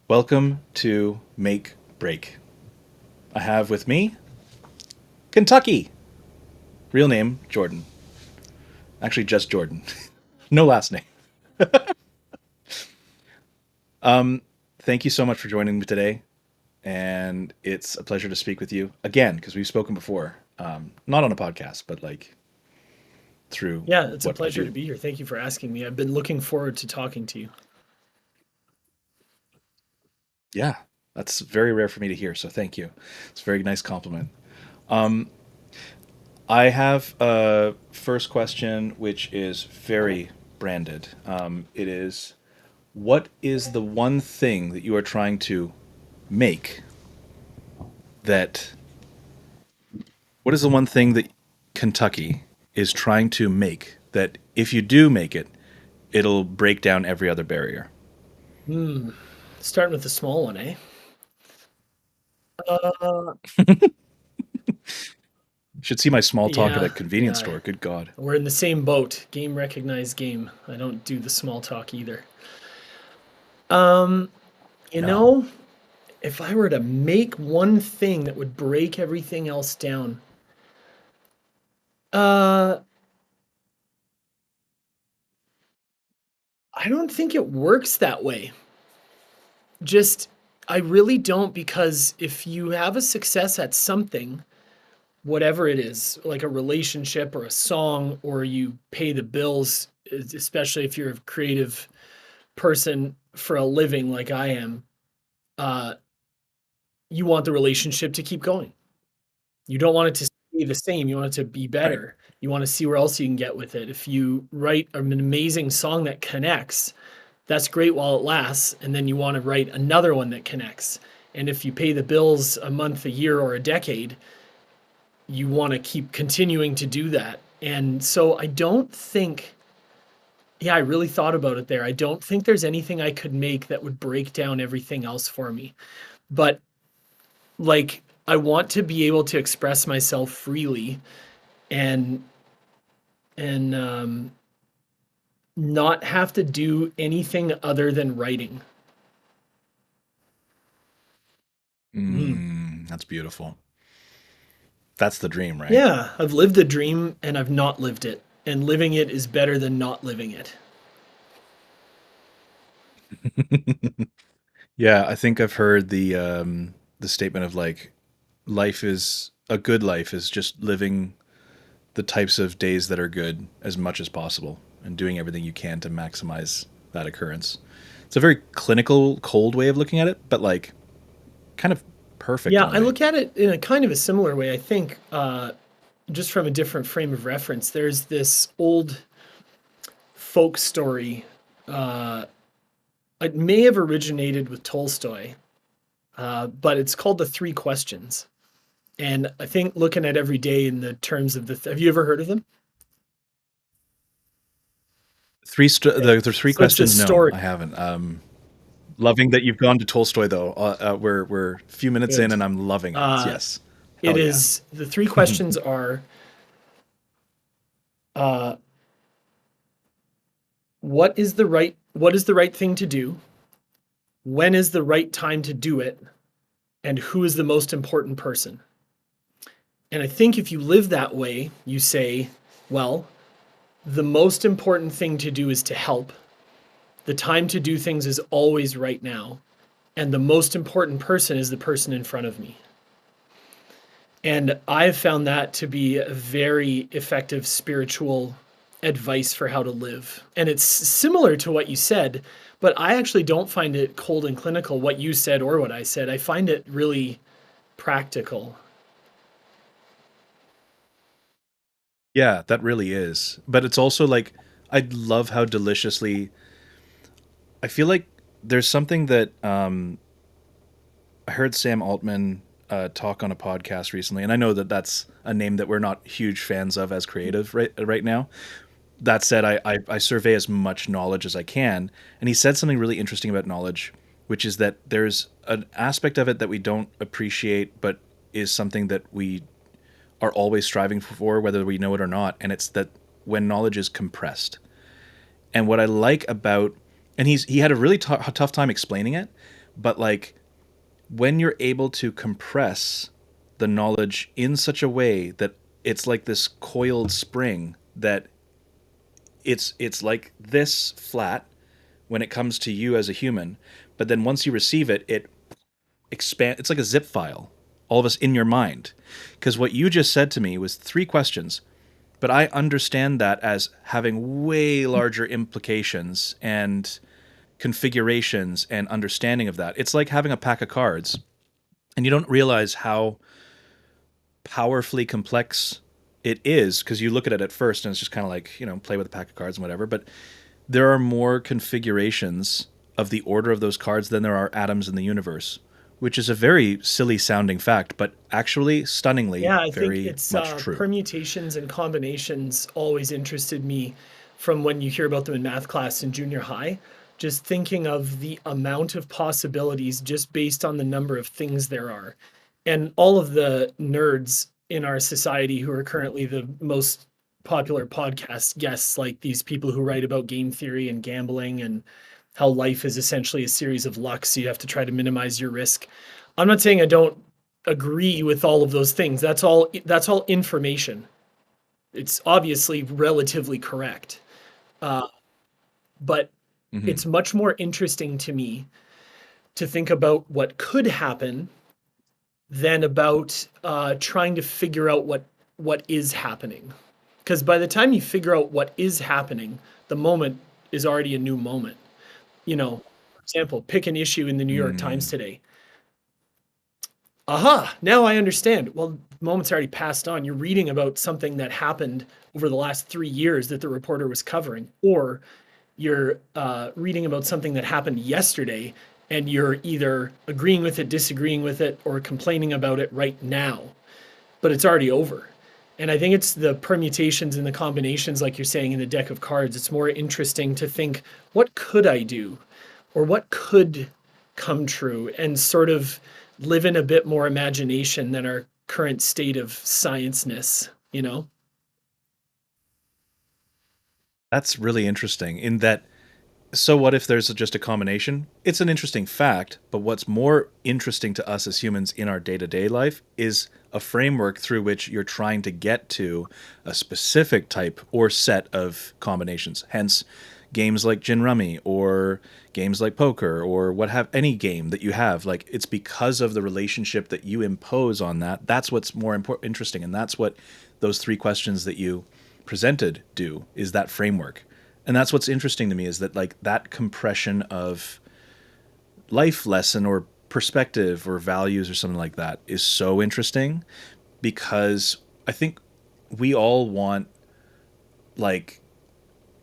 Welcome to Make Break. I have with me Kentucky. Real name Jordan. Actually, just Jordan. No last name. Thank you so much for joining me today. And it's a pleasure to speak with you again because we've spoken before. Not on a podcast, but like through Yeah, it's a what I pleasure to do. be here. Thank you for asking me. I've been looking forward to talking to you. Yeah, that's very rare for me to hear. So thank you. It's a very nice compliment. Um, I have a first question, which is very branded. It is, what is the one thing that you are trying to make that, what is the one thing that Kentucky is trying to make that if you do make it, it'll break down every other barrier? Hmm. Starting with the small one, eh? Uh, You should see my small talk at a yeah, convenience yeah. store. Good God. We're in the same boat. Game recognized game. I don't do the small talk either. Um, you No. know, if I were to make one thing that would break everything else down, uh, I don't think it works that way. Just, I really don't, because if you have a success at something, whatever it is, like a relationship or a song, or you pay the bills, especially if you're a creative person for a living like I am, uh, you want the relationship to keep going. You don't want it to stay the same. You want it to be Right. better. You want to see where else you can get with it. If you write an amazing song that connects, that's great while it lasts. And then you want to write another one that connects. And if you pay the bills a month, a year, or a decade, you want to keep continuing to do that. And so I don't think, yeah, I really thought about it there. I don't think there's anything I could make that would break down everything else for me. But like, I want to be able to express myself freely and and not have to do anything other than writing. Mm. That's beautiful. That's the dream, right? Yeah, I've lived the dream and I've not lived it. And living it is better than not living it. Yeah, I think I've heard the statement of like life is a good life is just living the types of days that are good as much as possible and doing everything you can to maximize that occurrence. It's a very clinical, cold way of looking at it, but like kind of perfect Yeah, in a I way. look at it in a kind of a similar way. I think just from a different frame of reference, there's this old folk story. Uh, it may have originated with Tolstoy, but it's called The Three Questions. And I think looking at every day in the terms of have you ever heard of them? Okay. The three So it's a questions. No, story. I haven't. Loving that you've gone to Tolstoy though. We're a few minutes in Good. and I'm loving it. Uh, Yes, it hell yeah. is the three questions are uh, what is the right thing to do? When is the right time to do it? And who is the most important person? And I think if you live that way, you say, well, the most important thing to do is to help. The time to do things is always right now. And the most important person is the person in front of me. And I've found that to be a very effective spiritual advice for how to live. And it's similar to what you said, but I actually don't find it cold and clinical, what you said or what I said. I find it really practical. Yeah, that really is. But it's also like I love how deliciously I feel like there's something that I heard Sam Altman talk on a podcast recently, and I know that that's a name that we're not huge fans of as creative right now. That said, I survey as much knowledge as I can, and he said something really interesting about knowledge, which is that there's an aspect of it that we don't appreciate, but is something that we are always striving for, whether we know it or not, and it's that when knowledge is compressed. And what I like about, and he had a really tough time explaining it, But like when you're able to compress the knowledge in such a way that it's like this coiled spring that it's like this flat when it comes to you as a human, but then once you receive it, it expand. It's like a zip file, all of us in your mind. Because what you just said to me was three questions, but I understand that as having way larger implications and configurations and understanding of that. It's like having a pack of cards, and you don't realize how powerfully complex it is because you look at it at first and it's just kind of like, play with a pack of cards and whatever. But there are more configurations of the order of those cards than there are atoms in the universe, which is a very silly sounding fact, but actually stunningly Yeah, I think very it's much true. permutations and combinations always interested me from when you hear about them in math class in junior high. Just thinking of the amount of possibilities just based on the number of things there are. And all of the nerds in our society who are currently the most popular podcast guests, like these people who write about game theory and gambling and how life is essentially a series of luck, so you have to try to minimize your risk. I'm not saying I don't agree with all of those things. That's all information. It's obviously relatively correct. Uh, but Hmm. it's much more interesting to me to think about what could happen than about trying to figure out what is happening. Because by the time you figure out what is happening, the moment is already a new moment. For example, pick an issue in the New York Times Mm. today. Aha, now I understand. Well, the moment's already passed on. You're reading about something that happened over the last 3 years that the reporter was covering, or you're reading about something that happened yesterday and you're either agreeing with it, disagreeing with it, or complaining about it right now, but it's already over. And I think it's the permutations and the combinations, like you're saying, in the deck of cards. It's more interesting to think, what could I do? Or what could come true? And sort of live in a bit more imagination than our current state of science-ness, you know? That's really interesting in that. So what if there's just a combination? It's an interesting fact, but what's more interesting to us as humans in our day-to-day life is a framework through which you're trying to get to a specific type or set of combinations. Hence games like gin rummy or games like poker or what have any game that you have, like it's because of the relationship that you impose on that. That's what's more interesting, and that's what those three questions that you presented do, is that framework. And that's what's interesting to me, is that like that compression of life lesson or perspective or values or something like that is so interesting, because I think we all want, like,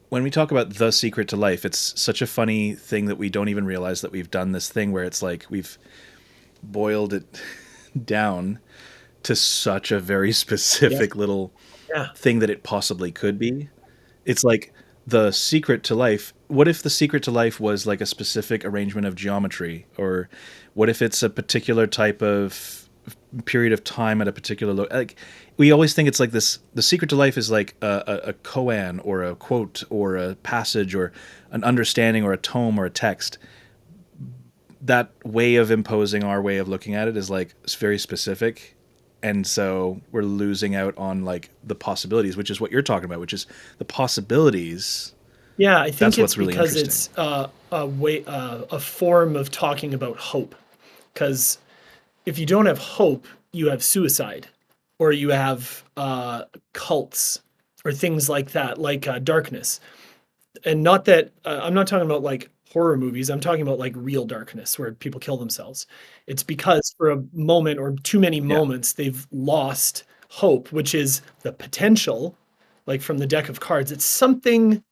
when we talk about the secret to life, it's such a funny thing that we don't even realize that we've done this thing where it's like we've boiled it down to such a very Yeah. specific little Yeah. thing that it possibly could be. It's like the secret to life. What if the secret to life was like a specific arrangement of geometry? Or what if it's a particular type of period of time at a particular like we always think it's like this. The secret to life is like a koan or a quote or a passage or an understanding or a tome or a text. That way of imposing our way of looking at it is like very specific, and so we're losing out on like the possibilities, which is what you're talking about, which is the possibilities. Yeah, I think That's it's what's really because interesting. it's a form of talking about hope. Because if you don't have hope, you have suicide, or you have cults, or things like that, like darkness. And not that I'm not talking about like horror movies. I'm talking about like real darkness where people kill themselves. It's because for a moment or too many Yeah. moments they've lost hope, which is the potential, like from the deck of cards. It's something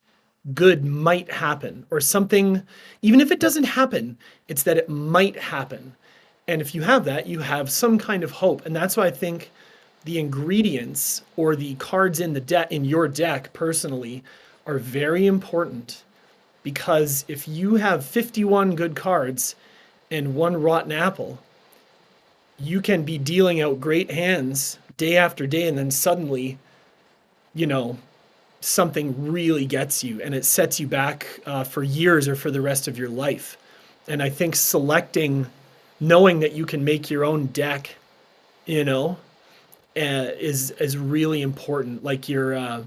good might happen, or something, even if it doesn't happen, it's that it might happen. And if you have that, you have some kind of hope. And that's why I think the ingredients or the cards in the deck, in your deck personally, are very important. Because if you have 51 good cards and one rotten apple, you can be dealing out great hands day after day, and then suddenly, you know, something really gets you and it sets you back for years or for the rest of your life. And I think selecting, knowing that you can make your own deck, you know, is really important. Like your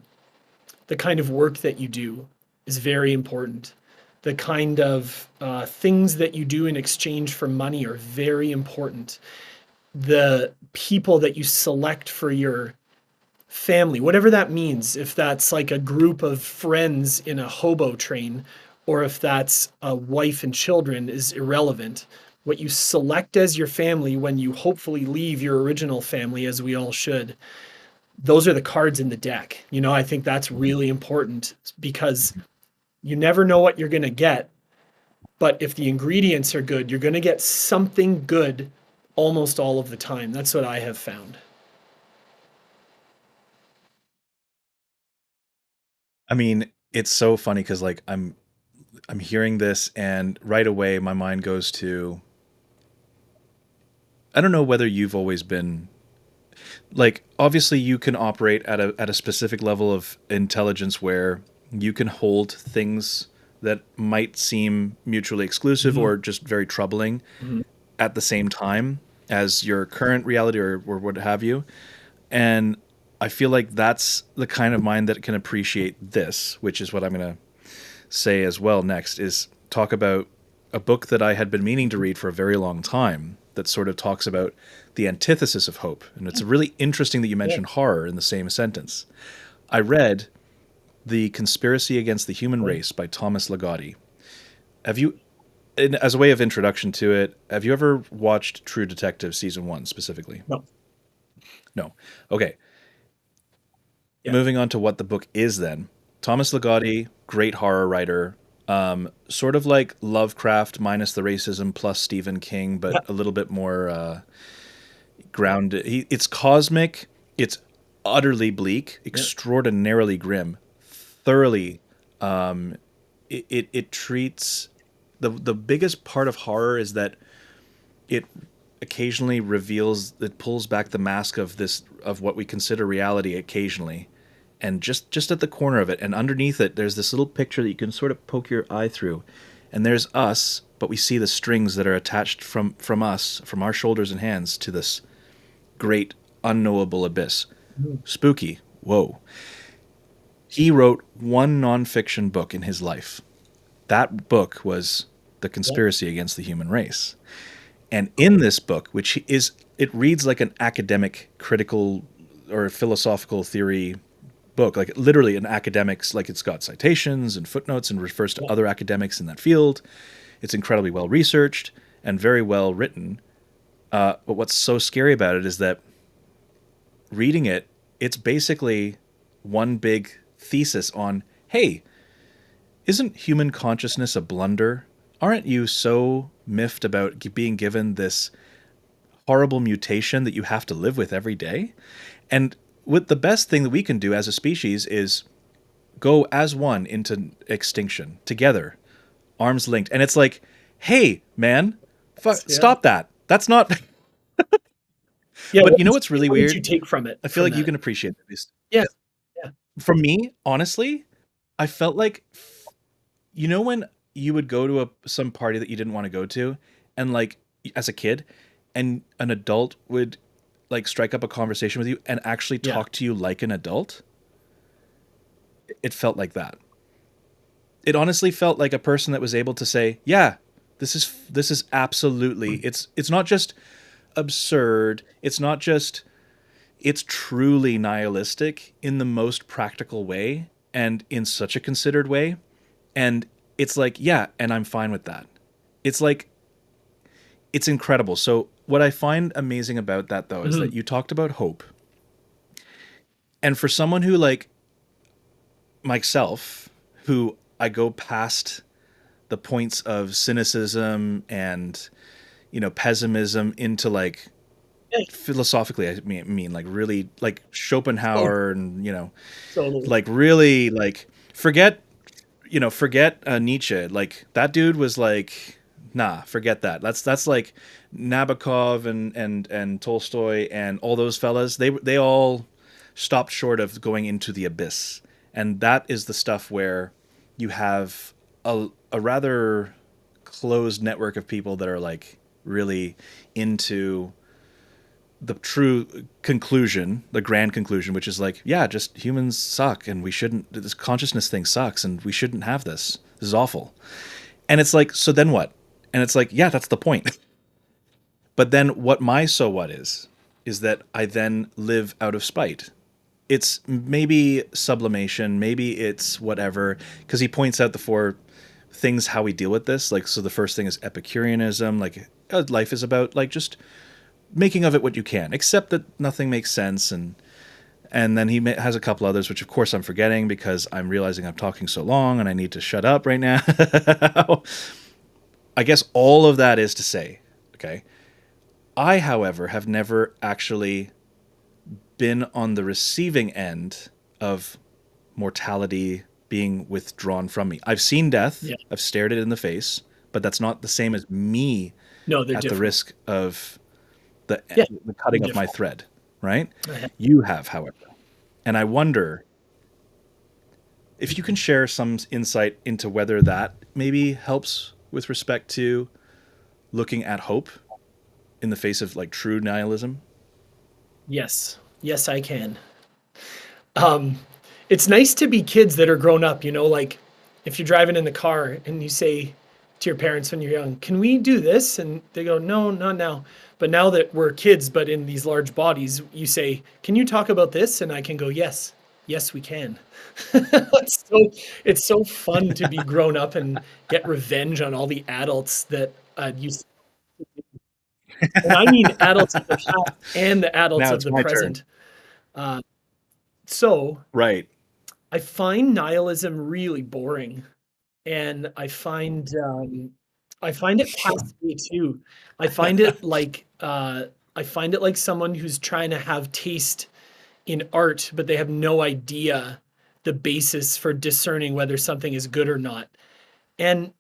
the kind of work that you do is very important. The kind of things that you do in exchange for money are very important. The people that you select for your family, whatever that means, if that's like a group of friends in a hobo train or if that's a wife and children, is irrelevant. What you select as your family when you hopefully leave your original family, as we all should, those are the cards in the deck. You know, I think that's really important because you never know what you're going to get. But if the ingredients are good, you're going to get something good almost all of the time. That's what I have found. I mean, it's so funny because like I'm hearing this and right away my mind goes to, I don't know whether you've always been like, obviously you can operate at a specific level of intelligence where you can hold things that might seem mutually exclusive Mhm. or just very troubling Mhm. at the same time as your current reality or what have you. And I feel like that's the kind of mind that can appreciate this, which is what I'm going to say as well next, is talk about a book that I had been meaning to read for a very long time that sort of talks about the antithesis of hope. And it's really interesting that you Yeah. mentioned horror in the same sentence. I read The Conspiracy Against the Human Oh, Race by Thomas Ligotti. Have you, as a way of introduction to it, have you ever watched True Detective season one specifically? no. No. Okay. Yeah. Moving on to what the book is then. Thomas Ligotti, great horror writer, sort of like Lovecraft minus the racism plus Stephen King, but Yeah. a little bit more grounded. It's cosmic, it's utterly bleak, Yeah. extraordinarily grim, thoroughly. It treats the biggest part of horror is that it occasionally reveals, it pulls back the mask of this of what we consider reality occasionally, and just at the corner of it and underneath it there's this little picture that you can sort of poke your eye through, and there's us, but we see the strings that are attached from us, from our shoulders and hands, to this great unknowable abyss. Mhm. Spooky. Whoa. He wrote one nonfiction book in his life. That book was The Yeah. Conspiracy Against the Human Race. And in this book, which is, it reads like an academic, critical, or philosophical theory book, like literally an academics, like it's got citations and footnotes and refers to Yeah. other academics in that field. It's incredibly well researched and very well written. But what's so scary about it is that reading it, it's basically one big thesis on, hey, isn't human consciousness a blunder? Aren't you so miffed about being given this horrible mutation that you have to live with every day? And with the best thing that we can do as a species is go as one into extinction together, arms linked. And it's like, hey, man, Yeah. stop that. That's not. Yeah. But you know what's really What did you weird? take from it I feel from like you that? can appreciate this. Yeah. Yeah. For me, honestly, I felt like, you know, when you would go to some party that you didn't want to go to, and like as a kid, and an adult would like strike up a conversation with you and actually Yeah. talk to you like an adult. It felt like that. It honestly felt like a person that was able to say, "Yeah, this is absolutely, it's not just absurd. It's not just, it's truly nihilistic in the most practical way and in such a considered way." And it's like, yeah, and I'm fine with that. It's like, it's incredible. So what I find amazing about that though is that Mhm. you talked about hope. And for someone who like myself, who I go past the points of cynicism and, you know, pessimism into like Yeah. philosophically, I mean like really like Oh, Schopenhauer and, you know, totally. like really like forget, you know, forget Nietzsche. Like that dude was like, nah, forget that. That's like Nabokov and Tolstoy and all those fellas. They all stopped short of going into the abyss, and that is the stuff where you have a rather closed network of people that are like really into the true conclusion, the grand conclusion, which is like, yeah, just humans suck and we shouldn't, this consciousness thing sucks and we shouldn't have this. This is awful. And it's like, so then what? And it's like, yeah, that's the point. But then what my so what is that I then live out of spite. It's maybe sublimation, maybe it's whatever, because he points out the four things how we deal with this. Like, so the first thing is Epicureanism, like life is about like just making of it what you can, except that nothing makes sense. And then he has a couple others, which of course I'm forgetting because I'm realizing I'm talking so long and I need to shut up right now. I guess all of that is to say, okay, I, however, have never actually been on the receiving end of mortality being withdrawn from me. I've seen death, Yeah. I've stared it in the face, but that's not the same as me No, they're at the different. risk of Yeah, the they're cutting of my different. thread, right? Uh-huh. You have, however. And I wonder if you can share some insight into whether that maybe helps with respect to looking at hope in the face of like true nihilism. Yes. Yes, I can. Um, it's nice to be kids that are grown up, like if you're driving in the car and you say to your parents when you're young, "Can we do this?" And they go, "No, not now." But now that we're kids, but in these large bodies, you say, "Can you talk about this?" And I can go, "Yes, yes, we can." It's so fun to be grown up and get revenge on all the adults that used, and I mean adults of the past and the adults Now of it's the my turn. present. Uh, so Right. I find nihilism really boring, and I find it passe too. I find it like I find it like someone who's trying to have taste in art, but they have no idea the basis for discerning whether something is good or not. And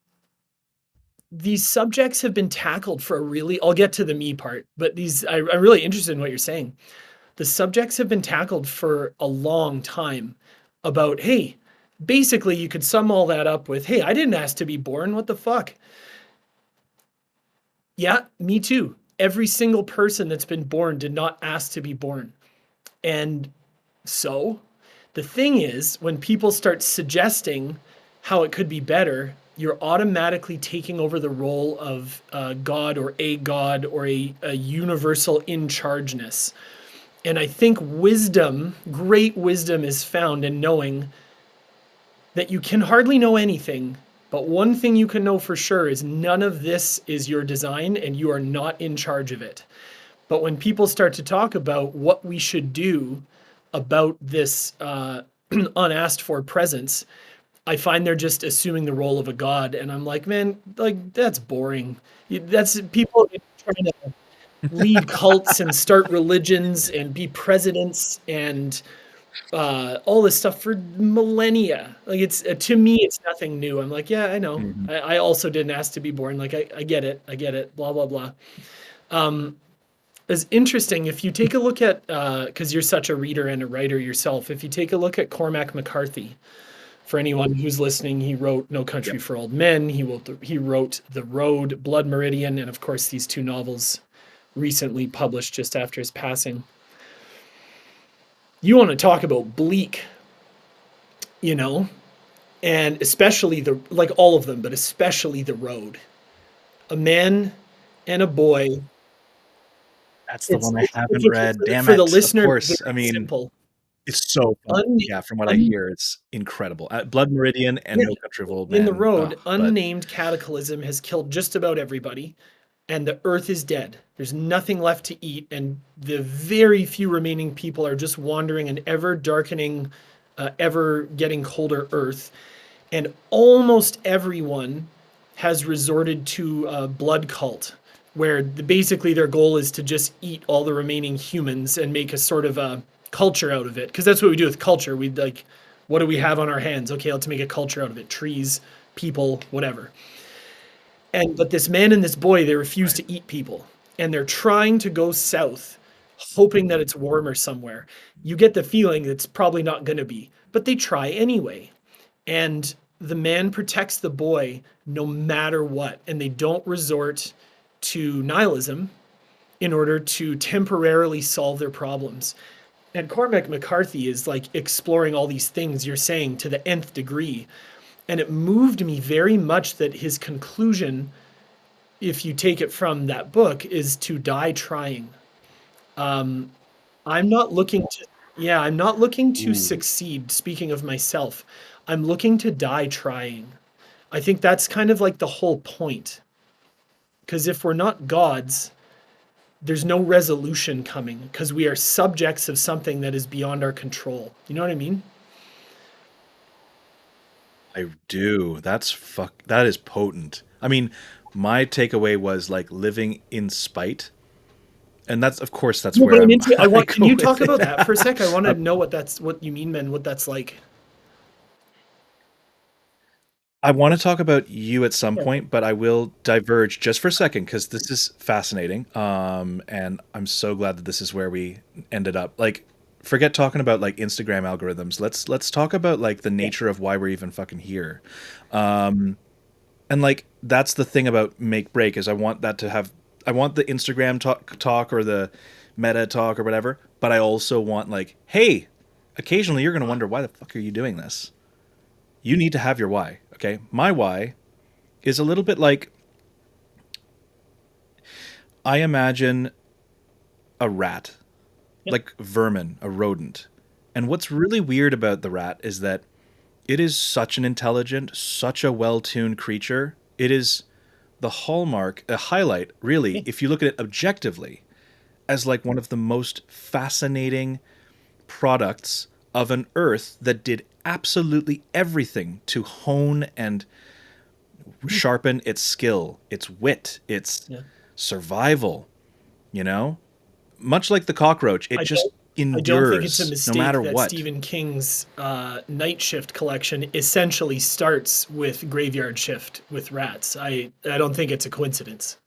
these subjects have been tackled for a really, I'll get to the me part, but I'm really interested in what you're saying. The subjects have been tackled for a long time about, hey, basically you could sum all that up with, hey, I didn't ask to be born. What the fuck? Yeah, me too. Every single person that's been born did not ask to be born. And so the thing is, when people start suggesting how it could be better, you're automatically taking over the role of God or a universal in chargeness. And I think wisdom, great wisdom, is found in knowing that you can hardly know anything, but one thing you can know for sure is none of this is your design and you are not in charge of it. But when people start to talk about what we should do about this unasked for presence, I find they're just assuming the role of a god. And I'm like, man, like that's boring. That's people trying to lead cults and start religions and be presidents and all this stuff for millennia. Like it's to me, it's nothing new. I'm like, yeah, I know. Mhm. I also didn't ask to be born. Like I get it. I get it. Blah blah blah. Um, it's interesting if you take a look at because you're such a reader and a writer yourself. If you take a look at Cormac McCarthy, for anyone who's listening, he wrote No Country Yep. for Old Men. He wrote The Road, Blood Meridian, and of course these two novels recently published just after his passing. You want to talk about bleak, you know, and especially like all of them, but especially The Road. A man and a boy. That's the It's, one I it's haven't okay read. Damn for the it. Of listener. course. I Very mean, simple. it's so fun. Un, Yeah, from what I un, hear, it's incredible. Blood Meridian and yeah, No Country of Old in The Men. Road, But unnamed cataclysm has killed just about everybody, and the earth is dead. There's nothing left to eat, and the very few remaining people are just wandering an ever darkening, ever getting colder earth. And almost everyone has resorted to a blood cult, where basically their goal is to just eat all the remaining humans and make a sort of a culture out of it. Because that's what we do with culture. We like, what do we have on our hands? Okay, let's make a culture out of it. Trees, people, whatever. But this man and this boy, they refuse right. to eat people, and they're trying to go south, hoping that it's warmer somewhere. You get the feeling it's probably not going to be, but they try anyway. And the man protects the boy no matter what, and they don't resort to nihilism in order to temporarily solve their problems. And Cormac McCarthy is like exploring all these things you're saying to the nth degree. And it moved me very much that his conclusion, if you take it from that book, is to die trying. Um, I'm not looking to, yeah, I'm not looking to Ooh. succeed. Speaking of myself, I'm looking to die trying. I think that's kind of like the whole point. Because if we're not gods, there's no resolution coming because we are subjects of something that is beyond our control. You know what I mean? I do. That is potent. I mean, my takeaway was like living in spite. And that's of course that's No, where but I'm into. I I want. Can go you talk with about it. that for a sec? I want to Uh, know what you mean, man. What that's like. I want to talk about you at some Yeah. point, but I will diverge just for a second because this is fascinating. And I'm so glad that this is where we ended up. Like, forget talking about like Instagram algorithms. Let's talk about like the Yeah. nature of why we're even fucking here. Um, and like that's the thing about make break is I want the Instagram talk or the meta talk or whatever, but I also want like, hey, occasionally you're gonna wonder why the fuck are you doing this? You need to have your why. Okay. My why is a little bit like I imagine a rat, Yeah. like vermin, a rodent. And what's really weird about the rat is that it is such an intelligent, such a well tuned creature. It is the hallmark, a highlight, really, Yeah. if you look at it objectively, as like one of the most fascinating products of an earth that did absolutely everything to hone and Mhm. sharpen its skill, its wit, its Yeah. survival, you know? Much like the cockroach, it I just don't. I don't think it's a endures no mistake matter that what. Stephen King's Night Shift collection essentially starts with Graveyard Shift with rats. I don't think it's a coincidence.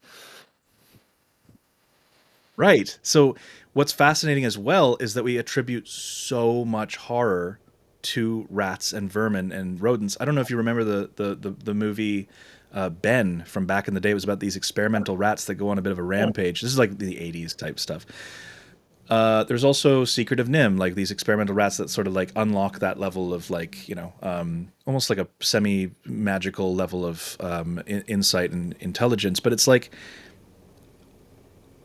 Right. So what's fascinating as well is that we attribute so much horror to rats and vermin and rodents. I don't know if you remember the movie Ben from back in the day. It was about these experimental rats that go on a bit of a Yeah. rampage. This is like the 80s type stuff. There's also Secret of Nim, like these experimental rats that sort of like unlock that level of like, almost like a semi magical level of insight and intelligence. But it's like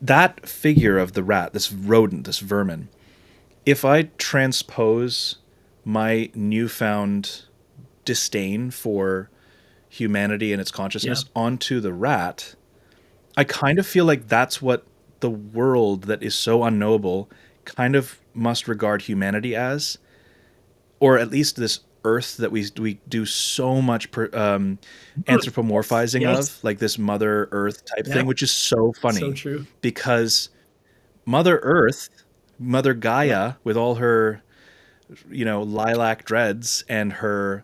that figure of the rat, this rodent, this vermin, if I transpose my newfound disdain for humanity and its Yeah. consciousness onto the rat, I kind of feel like that's what the world that is so unknowable kind of must regard humanity as, or at least this earth that we do so much Yes. anthropomorphizing Yes. of, like this Mother Earth type Yeah. thing, which is so So funny true. because Mother Earth, Mother Yeah. Gaia, with all her, lilac dreads and her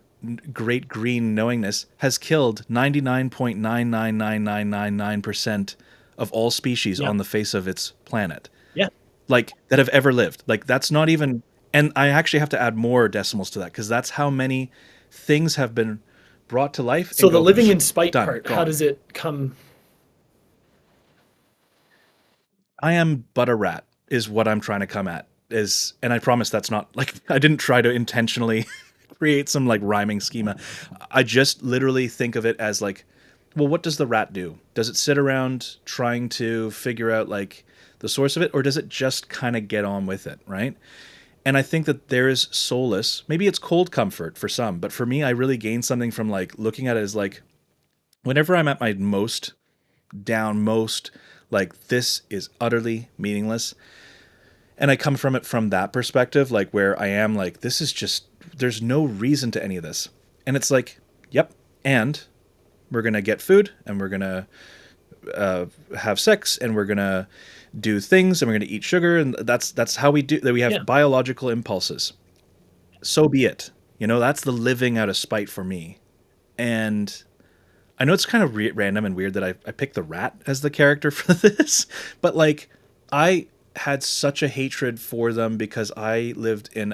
great green knowingness, has killed 99.99999% of all species Yeah. on the face of its planet, Yeah. like that have ever lived. Like that's not even, and I actually have to add more decimals to that because that's how many things have been brought to life So and the go living in spite done, part, how gone. does it come? I am but a rat is what I'm trying to come at is, and I promise that's not like I didn't try to intentionally create some like rhyming schema. I just literally think of it as like, well, what does the rat do? Does it sit around trying to figure out like the source of it, or does it just kind of get on with it, right? And I think that there is solace. Maybe it's cold comfort for some, but for me, I really gain something from like looking at it as like whenever I'm at my most down, most like this is utterly meaningless, and I come from it from that perspective, like where I am like this is just there's no reason to any of this, and it's like, yep, and we're gonna get food, and we're gonna have sex, and we're gonna do things, and we're gonna eat sugar, and that's how we do that. We Yeah. have biological impulses. So be it. That's the living out of spite for me. And I know it's kind of random and weird that I picked the rat as the character for this, but like I had such a hatred for them because I lived in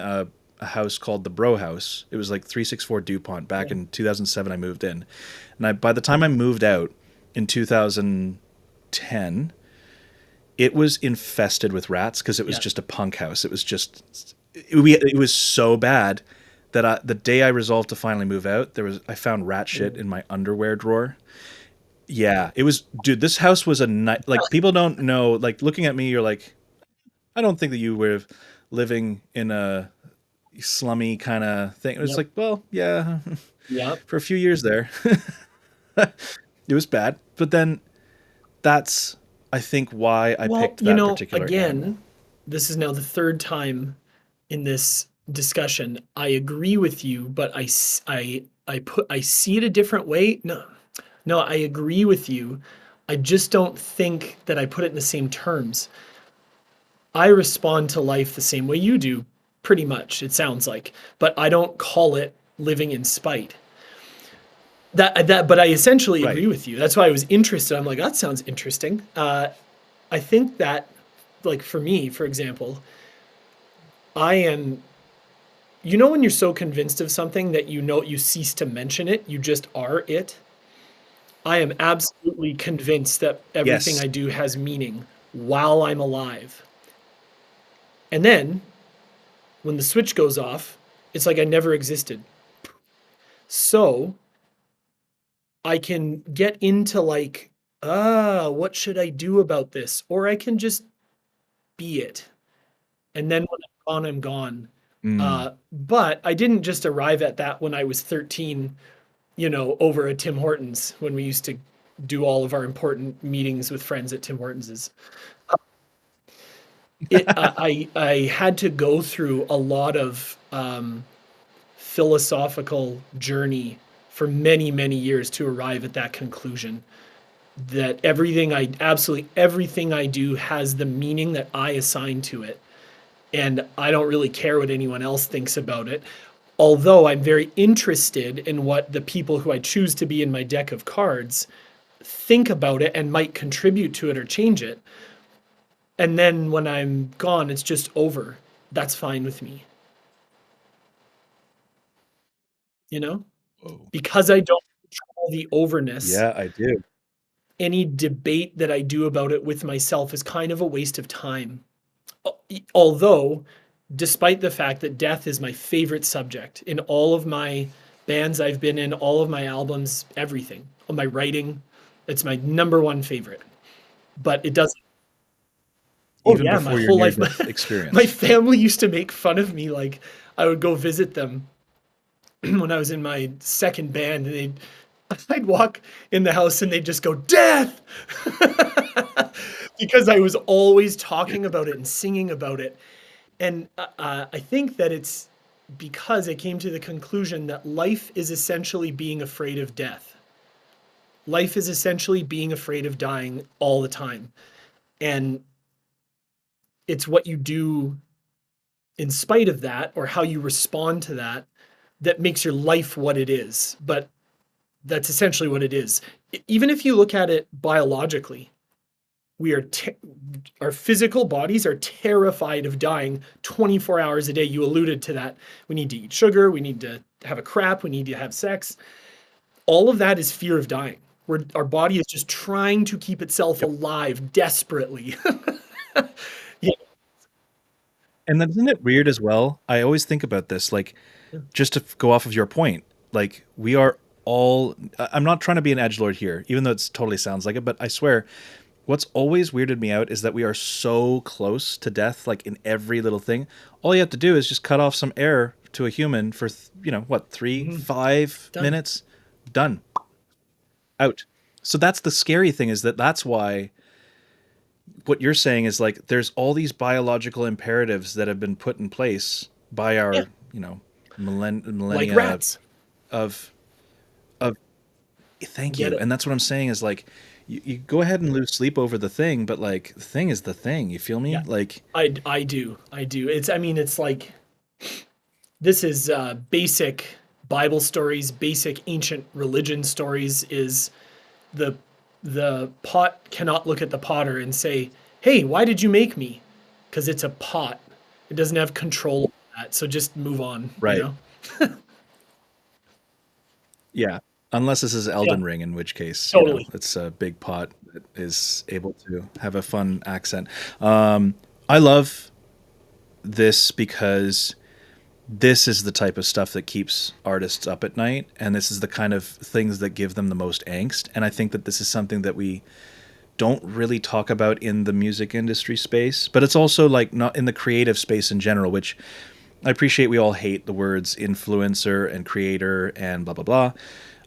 a house called the Bro House. It was like 364 DuPont back Yeah. in 2007. I moved in, and by the time I moved out in 2010, it was infested with rats because it was Yeah. just a punk house. It was just it was so bad that the day I resolved to finally move out, I found rat shit Mm. in my underwear drawer. Yeah, it was, dude. This house was a night. Like, people don't know. Like, looking at me, you're like, I don't think that you were living in a slummy kind of thing. It was Yep. like, well, yeah, Yep. for a few years there, it was bad. But then that's, I think, why I Well, picked that particular animal. again, this is now the third time in this discussion. I agree with you, but I see it a different way. No, no, I agree with you. I just don't think that I put it in the same terms. I respond to life the same way you do, pretty much, it sounds like, but I don't call it living in spite. But I essentially Right. agree with you. That's why I was interested. I'm like, that sounds interesting. I think that, like for me, for example, I am, when you're so convinced of something that you cease to mention it, you just are it. I am absolutely convinced that everything Yes. I do has meaning while I'm alive. And then when the switch goes off, it's like I never existed. So I can get into like, what should I do about this? Or I can just be it. And then when I'm gone, I'm gone. Mm. But I didn't just arrive at that when I was 13, over at Tim Hortons when we used to do all of our important meetings with friends at Tim Hortons's. I had to go through a lot of philosophical journey for many, many years to arrive at that conclusion that absolutely everything I do has the meaning that I assign to it. And I don't really care what anyone else thinks about it. Although I'm very interested in what the people who I choose to be in my deck of cards think about it and might contribute to it or change it. And then when I'm gone, it's just over. That's fine with me, you know? Whoa. Because I don't control the overness, Yeah, I do. any debate that I do about it with myself is kind of a waste of time. Although, despite the fact that death is my favorite subject in all of my bands I've been in, all of my albums, everything, all my writing, it's my number one favorite. But it doesn't. Oh Even yeah, my before your whole near life, death my experience. family used to make fun of me. Like I would go visit them when I was in my second band, and I'd walk in the house and they'd just go, "Death!" Because I was always talking about it and singing about it. And I think that it's because I came to the conclusion that life is essentially being afraid of death. Life is essentially being afraid of dying all the time. And it's what you do in spite of that or how you respond to that that makes your life what it is. But that's essentially what it is. Even if you look at it biologically, we are our physical bodies are terrified of dying 24 hours a day. You alluded to that. We need to eat sugar, we need to have a crap, we need to have sex. All of that is fear of dying. Our body is just trying to keep itself Yep. alive desperately. Yeah. And then isn't it weird as well? I always think about this, like, just to go off of your point, like, we are all, I'm not trying to be an edgelord here, even though it totally sounds like it, but I swear, what's always weirded me out is that we are so close to death, like in every little thing. All you have to do is just cut off some air to a human for, what, three, Mhm. 5 minutes? Done. Out. So that's the scary thing, is that that's why what you're saying is like there's all these biological imperatives that have been put in place by Yeah, our, like millennia rats. of of thank Get you. it? And that's what I'm saying is like you go ahead and lose sleep over the thing, but like the thing is the thing. You feel me? Yeah, Like, I do. I do. It's like this is basic Bible stories, basic ancient religion stories. Is the the pot cannot look at the potter and say, "Hey, why did you make me?" Because it's a pot. It doesn't have control of that. So just move on, you Right. know? Yeah. Unless this is Yeah, Elden Ring, in which case, totally. it's a big pot that is able to have a fun accent. Um, I love this because this is the type of stuff that keeps artists up at night, and this is the kind of things that give them the most angst. And I think that this is something that we don't really talk about in the music industry space, but it's also like not in the creative space in general, which I appreciate. We all hate the words influencer and creator and blah blah blah.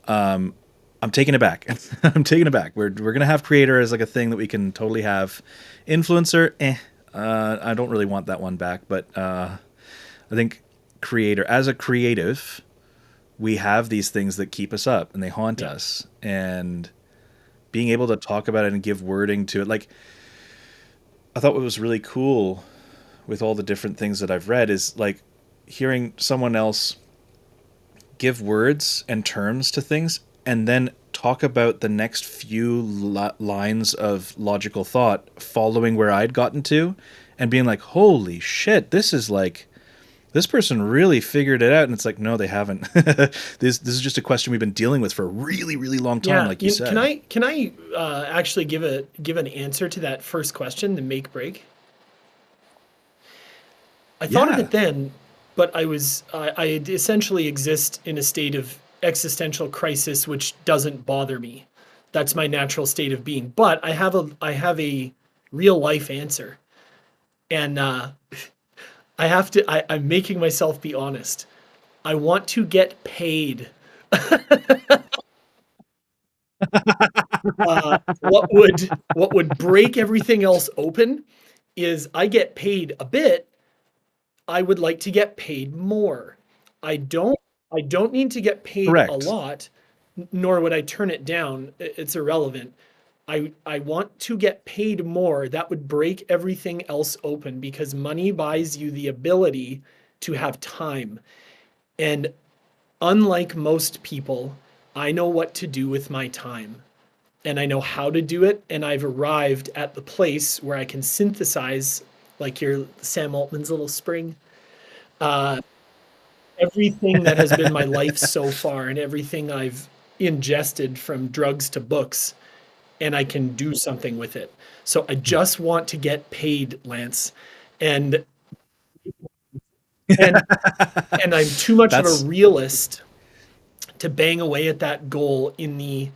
I'm taking it back. I'm taking it back. We're gonna have creator as like a thing that we can totally have. Influencer, I don't really want that one back, but I think creator as a creative, we have these things that keep us up and they haunt Yeah. us, and being able to talk about it and give wording to it. Like, I thought what was really cool with all the different things that I've read is like hearing someone else give words and terms to things and then talk about the next few lines of logical thought following where I'd gotten to, and being like, holy shit, this is like, this person really figured it out. And it's like, no, they haven't. This is just a question we've been dealing with for a really, really long time, Yeah. like you said. Can I actually give an answer to that first question, the make break? I thought of Yeah. it then, but I essentially exist in a state of existential crisis, which doesn't bother me. That's my natural state of being. But I have a real life answer, and I'm making myself be honest. I want to get paid. What would break everything else open is I get paid a bit. I would like to get paid more. I don't I don't need to get paid a Correct. lot, nor would I turn it down. It's irrelevant. I want to get paid more. That would break everything else open because money buys you the ability to have time. And unlike most people, I know what to do with my time and I know how to do it. And I've arrived at the place where I can synthesize, like your Sam Altman's little spring, uh, everything that has been my life so far and everything I've ingested from drugs to books, and I can do something with it. So I just want to get paid, Lance. And and and I'm too much of a That's realist to bang away at that goal in the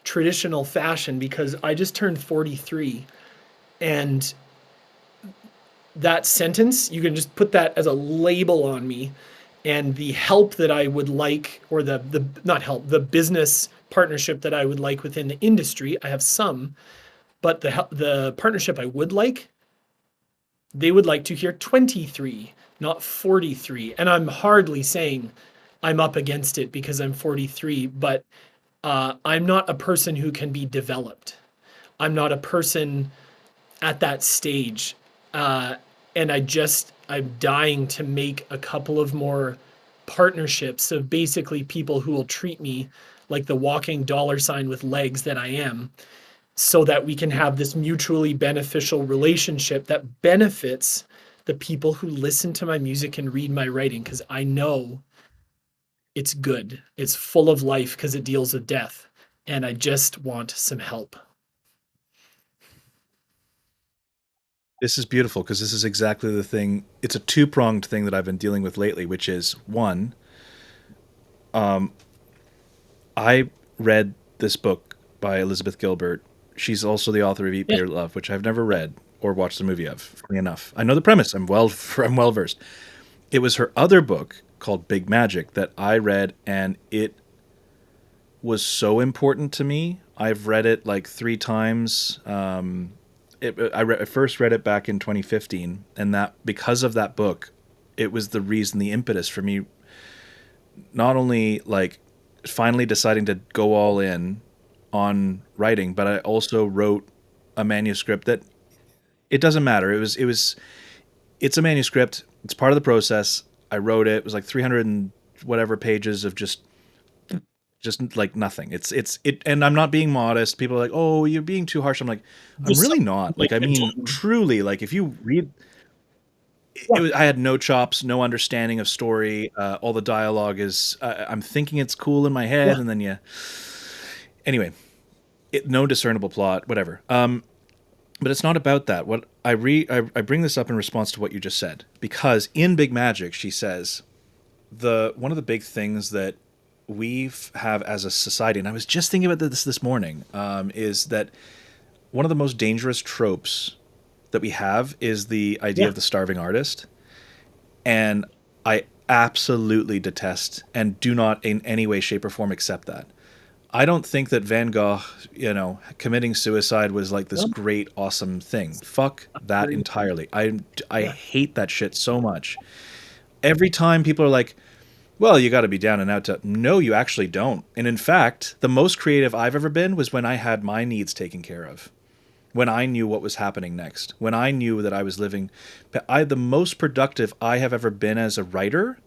traditional fashion because I just turned 43, and that sentence, you can just put that as a label on me, and the help that I would like, or the not help, the business partnership that I would like within the industry, I have some, but the partnership I would like, they would like to hear 23, not 43. And I'm hardly saying I'm up against it because I'm 43, but I'm not a person who can be developed. I'm not a person at that stage. Uh, and I'm dying to make a couple of more partnerships of basically people who will treat me like the walking dollar sign with legs that I am, so that we can have this mutually beneficial relationship that benefits the people who listen to my music and read my writing, because I know it's good. It's full of life because it deals with death. And I just want some help. this is beautiful because this is exactly the thing. It's a two-pronged thing that I've been dealing with lately, which is one, I read this book by Elizabeth Gilbert. She's also the author of Eat, Yeah. Pray, Love, which I've never read or watched the movie of. Funny enough, I know the premise. I'm well versed. It was her other book called Big Magic that I read, and it was so important to me. I've read it like three times. I first read it back in 2015, and that because of that book, it was the reason, the impetus for me, not only like finally deciding to go all in on writing, but I also wrote a manuscript that it doesn't matter. It's a manuscript. It's part of the process. I wrote it. It was like 300 and whatever pages of just like nothing. And I'm not being modest. People are like, "Oh, you're being too harsh." I'm like, I'm Just really something not. to Like, I get mean, done. truly, like if you read Yeah. I had no chops, no understanding of story. All the dialogue is I'm thinking it's cool in my Yeah. head, and then anyway, no discernible plot, whatever. But it's not about that. What I bring this up in response to what you just said, because in Big Magic she says the one of the big things that we have as a society, and I was just thinking about this morning, is that one of the most dangerous tropes that we have is the idea Yeah. of the starving artist. And I absolutely detest and do not in any way, shape, or form accept that. I don't think that Van Gogh, committing suicide was like this No, great, awesome thing. Fuck that agree. entirely. I Yeah. hate that shit so much. Every time people are like, well, you got to be down and out to. No, you actually don't. And in fact, the most creative I've ever been was when I had my needs taken care of, when I knew what was happening next, when I knew that I was living. The most productive I have ever been as a writer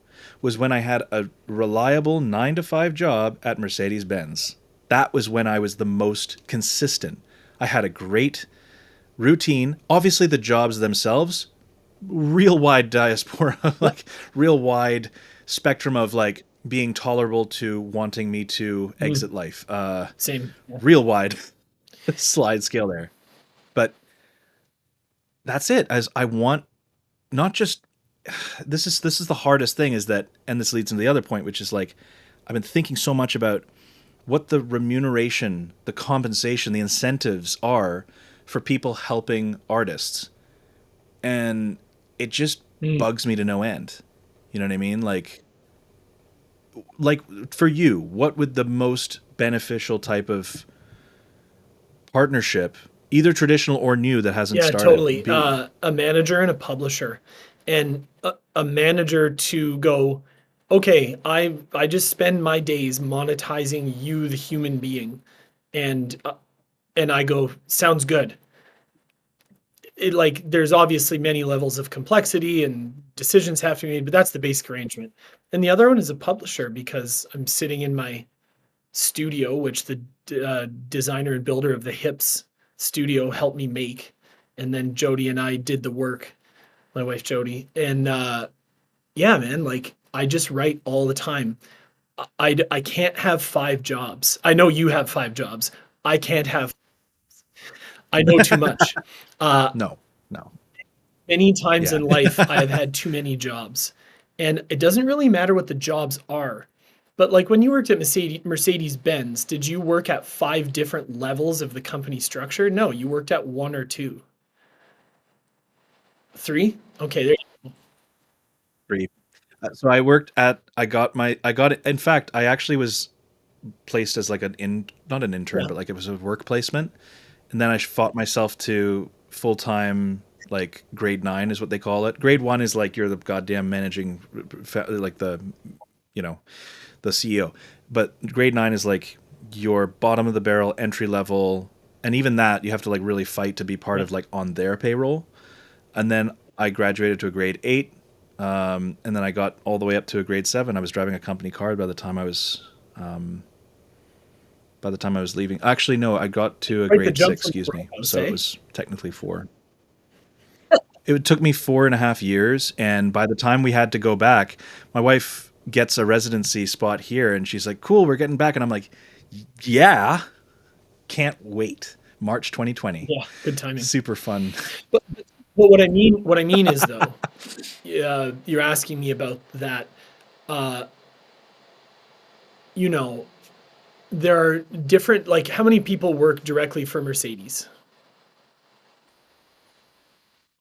was when I had a reliable 9 to 5 job at Mercedes Benz. That was when I was the most consistent. I had a great routine. Obviously, the jobs themselves, real wide diaspora, Yeah. like real wide spectrum of like being tolerable to wanting me to Mm, exit life. same. Yeah. Real wide slide scale there. But that's it. As I want not just this is the hardest thing is that, and this leads into the other point, which is like I've been thinking so much about what the remuneration, the compensation, the incentives are for people helping artists. And it just Mm. bugs me to no end. You know what I mean? Like for you, what would the most beneficial type of partnership, either traditional or new that hasn't Yeah, started, totally. be? A manager and a publisher, and a manager to go, okay, I just spend my days monetizing you, the human being, and I go, sounds good. It like there's obviously many levels of complexity and decisions have to be made, but that's the basic arrangement. And the other one is a publisher because I'm sitting in my studio, which the designer and builder of the Hips studio helped me make. And then Jody and I did the work, my wife Jody. And yeah, man, like I just write all the time. I can't have 5 jobs. I know you have 5 jobs. I can't have, I know too much. Uh, No, no. Many times Yeah. in life, I have had too many jobs. And it doesn't really matter what the jobs are. But like when you worked at Mercedes Benz, did you work at 5 different levels of the company structure? No, you worked at one or two. Three? Okay, there. Brief. So I got it. In fact, I actually was placed as like not an intern, Yeah, but like it was a work placement. And then I fought myself to full time, like grade 9 is what they call it. Grade 1 is like you're the goddamn managing, like you know, the CEO. But grade 9 is like your bottom of the barrel entry level. And even that, you have to like really fight to be part yeah. of like on their payroll. And then I graduated to a grade 8. And then I got all the way up to a grade 7. I was driving a company car by the time I was leaving. Actually, no, I got to a Quite the grade jump 6, from excuse the me. house, So it eh? was technically 4. It took me 4.5 years. And by the time we had to go back, my wife gets a residency spot here. And she's like, cool, we're getting back. And I'm like, yeah, can't wait. March 2020. Yeah, good timing. Super fun. But what I mean is though, you're asking me about that. Uh, you know, there are different, like how many people work directly for Mercedes?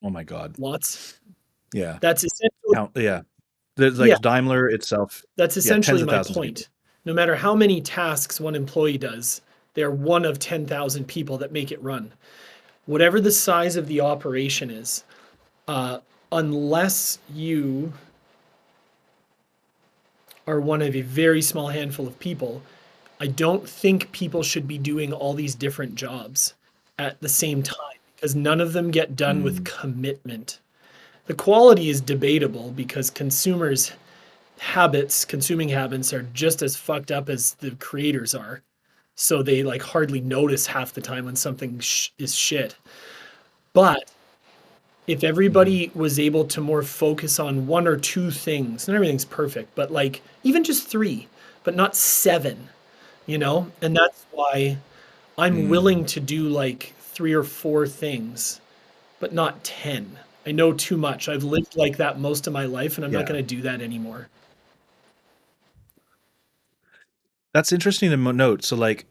Oh my God. Lots. Yeah. That's essentially, Yeah. There's yeah, like Daimler itself. that's Yeah. Tens essentially of my thousands of people. point. No matter how many tasks one employee does, they're one of 10,000 people that make it run. Whatever the size of the operation is, uh, unless you are one of a very small handful of people, I don't think people should be doing all these different jobs at the same time because none of them get done with Mm. commitment. The quality is debatable because consuming habits are just as fucked up as the creators are. So they like hardly notice half the time when something is shit. But If Mhm. everybody was able to more focus on one or two things, and everything's perfect, but like even just three, but not seven, you know? And that's why I'm Mm. willing to do like three or four things, but not 10. I know too much. I've lived like that most of my life, and I'm not Yeah. going to do that anymore. That's interesting to note. So, like,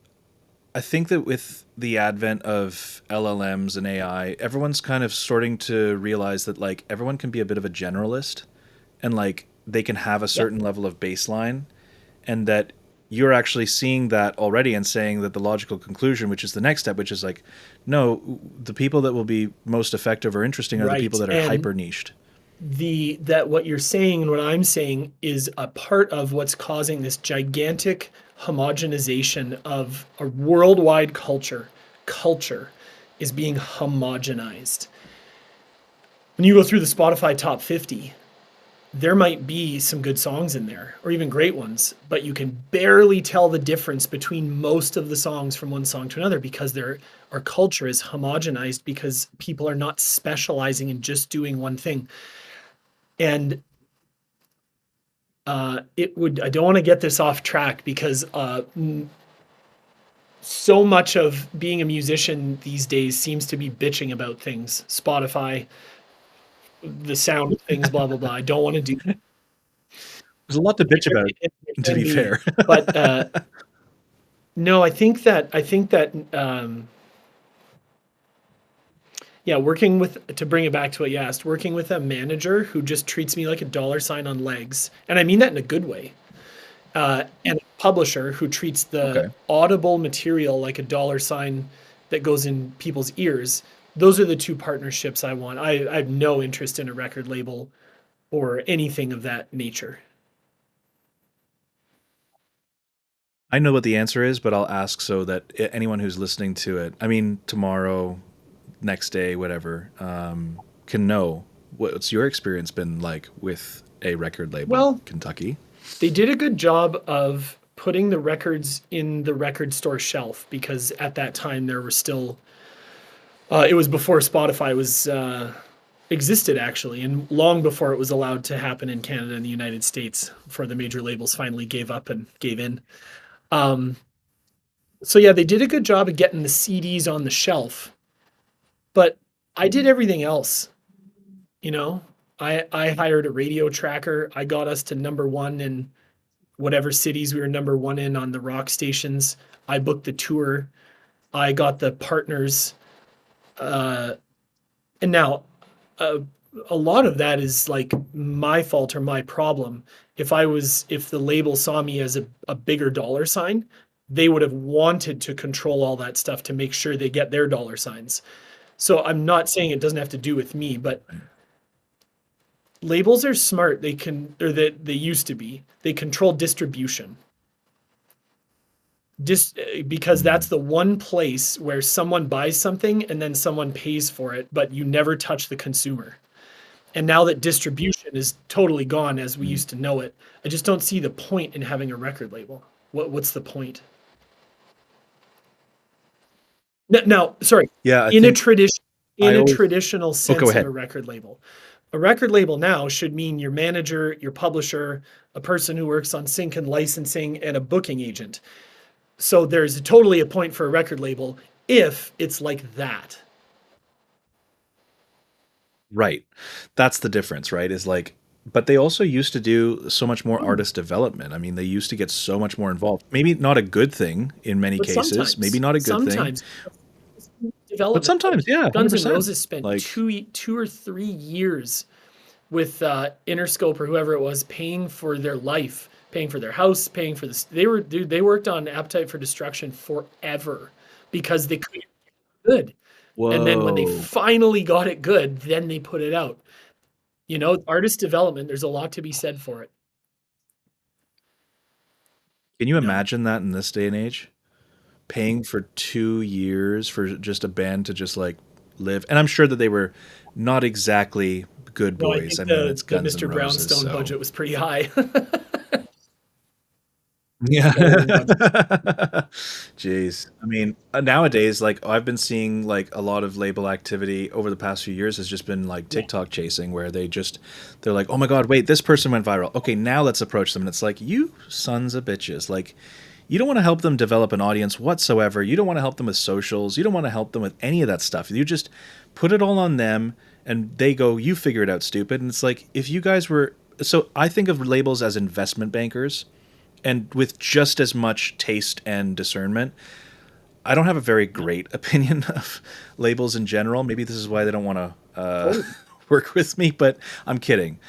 I think that with the advent of LLMs and AI, everyone's kind of starting to realize that, like, everyone can be a bit of a generalist and, like, they can have a Yep. certain level of baseline, and that you're actually seeing that already and saying that the logical conclusion, which is the next step, which is like, no, the people that will be most effective or interesting are the people Right. that are And hyper niched. the that what you're saying and what I'm saying is a part of what's causing this gigantic homogenization of a worldwide culture. Culture is being homogenized. When you go through the Spotify top 50, there might be some good songs in there or even great ones, but you can barely tell the difference between most of the songs from one song to another because our culture is homogenized because people are not specializing in just doing one thing. And it would, I don't want to get this off track because so much of being a musician these days seems to be bitching about things. Spotify, the sound of things, blah, blah, blah. I don't want to do There's a lot to bitch about, it to can be be, fair. but no, I think that yeah, working with to bring it back to what you asked, working with a manager who just treats me like a dollar sign on legs, and I mean that in a good way, and a publisher who treats the Okay. audible material like a dollar sign that goes in people's ears. Those are the two partnerships I want. I have no interest in a record label or anything of that nature. I know what the answer is, but I'll ask so that anyone who's listening to it, I mean, tomorrow, next day, whatever, can know what's your experience been like with a record label, Well, Kentucky. they did a good job of putting the records in the record store shelf because at that time there were still it was before Spotify was existed actually, and long before it was allowed to happen in Canada and the United States, before the major labels finally gave up and gave in. Um, so yeah, they did a good job of getting the CDs on the shelf, but I did everything else. You know, I hired a radio tracker. I got us to number one in whatever cities we were number one in on the rock stations. I booked the tour. I got the partners. Uh, and now uh, a lot of that is like my fault or my problem. If the label saw me as a bigger dollar sign, they would have wanted to control all that stuff to make sure they get their dollar signs. So I'm not saying it doesn't have to do with me, but labels are smart. They can, or that they used to be. They control distribution. Because that's Mm. the one place where someone buys something and then someone pays for it, but you never touch the consumer. And now that distribution is totally gone as we Mm. used to know it, I just don't see the point in having a record label. What's the point? Now, sorry, Yeah, I in a think tradition I in a always. traditional Oh, go sense of a ahead. record label. A record label now should mean your manager, your publisher, a person who works on sync and licensing, and a booking agent. So there's totally a point for a record label if it's like that. Right. That's the difference, right? Is like, but they also used to do so much more Hmm. artist development. I mean, they used to get so much more involved. Maybe not a good thing in many But cases, maybe not a good thing, sometimes but development. sometimes, Like yeah, Guns N' 100%. Roses spent Like, 2 or 3 years with Interscope or whoever it was, paying for their life, paying for their house, paying for this. They worked on Appetite for Destruction forever because they couldn't get it good. And then when they whoa. finally got it good, then they put it out. Artist development, there's a lot to be said for it. Can you No, imagine that in this day and age? Paying for 2 years for just a band to just like live. And I'm sure that they were not exactly good no, I boys. think I mean, it's the Guns N' Mr. Roses, Brownstone so budget was pretty high. Yeah. So much. Jeez. I mean, nowadays, like I've been seeing like a lot of label activity over the past few years has just been like Yeah. TikTok chasing where they're like, "Oh my God, wait, this person went viral. Okay, now let's approach them." And it's like, "You sons of bitches." Like you don't want to help them develop an audience whatsoever. You don't want to help them with socials. You don't want to help them with any of that stuff. You just put it all on them and they go, "You figure it out, stupid." And it's like if you guys were so I think of labels as investment bankers and with just as much taste and discernment. I don't have a very great opinion of labels in general. Maybe this is why they don't want to Totally. work with me, but I'm kidding.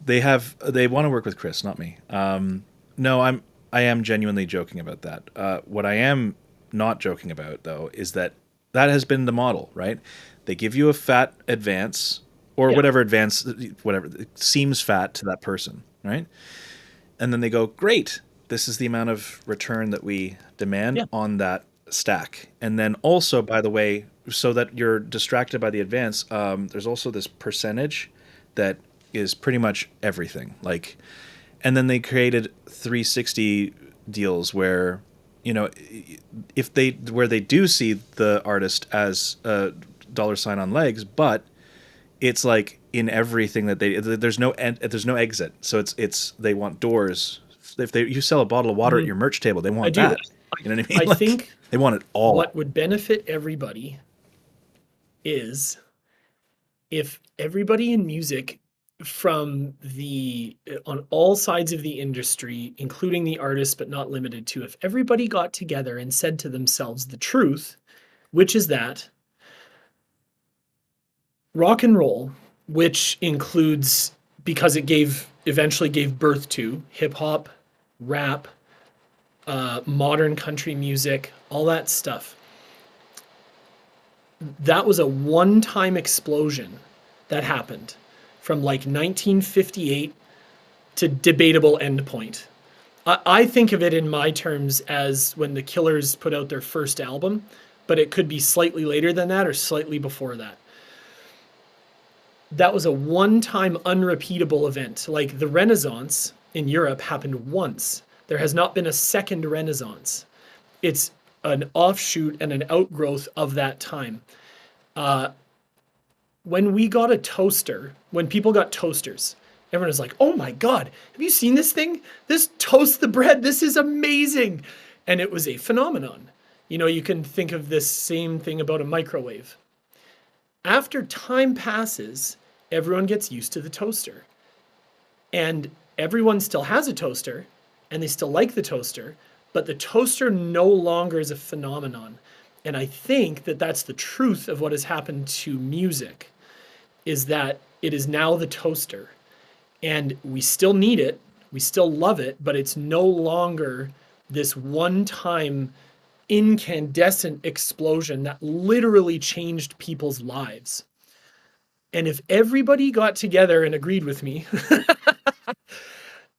They want to work with Chris, not me. No, I am genuinely joking about that. What I am not joking about though is that that has been the model, right? They give you a fat advance or Yeah. whatever advance, whatever seems fat to that person, right? And then they go, great, this is the amount of return that we demand Yeah. on that stack. And then also, by the way, so that you're distracted by the advance, there's also this percentage that is pretty much everything. Like, and then they created 360 deals where, you know, if they where they do see the artist as a dollar sign on legs, but it's like in everything that there's no exit. So it's they want doors. If you sell a bottle of water at Mhm. your merch table, they I want do. that. You know what I mean? I Like think they want it what all. would benefit everybody is if everybody in music from the on all sides of the industry, including the artists but not limited to, if everybody got together and said to themselves the truth, which is that rock and roll, which includes, because it eventually gave birth to hip hop, rap, modern country music, all that stuff. That was a one-time explosion that happened from like 1958 to debatable endpoint. I think of it in my terms as when the Killers put out their first album, but it could be slightly later than that or slightly before that. That was a one-time unrepeatable event. Like the Renaissance in Europe happened once. There has not been a second Renaissance. It's an offshoot and an outgrowth of that time. When we got a toaster, when people got toasters, everyone was like, "Oh my God, have you seen this thing? This toasts the bread. This is amazing." And it was a phenomenon. You know, you can think of this same thing about a microwave. After time passes, everyone gets used to the toaster. And everyone still has a toaster and they still like the toaster, but the toaster no longer is a phenomenon. And I think that that's the truth of what has happened to music is that it is now the toaster and we still need it, we still love it, but it's no longer this one-time incandescent explosion that literally changed people's lives. And if everybody got together and agreed with me,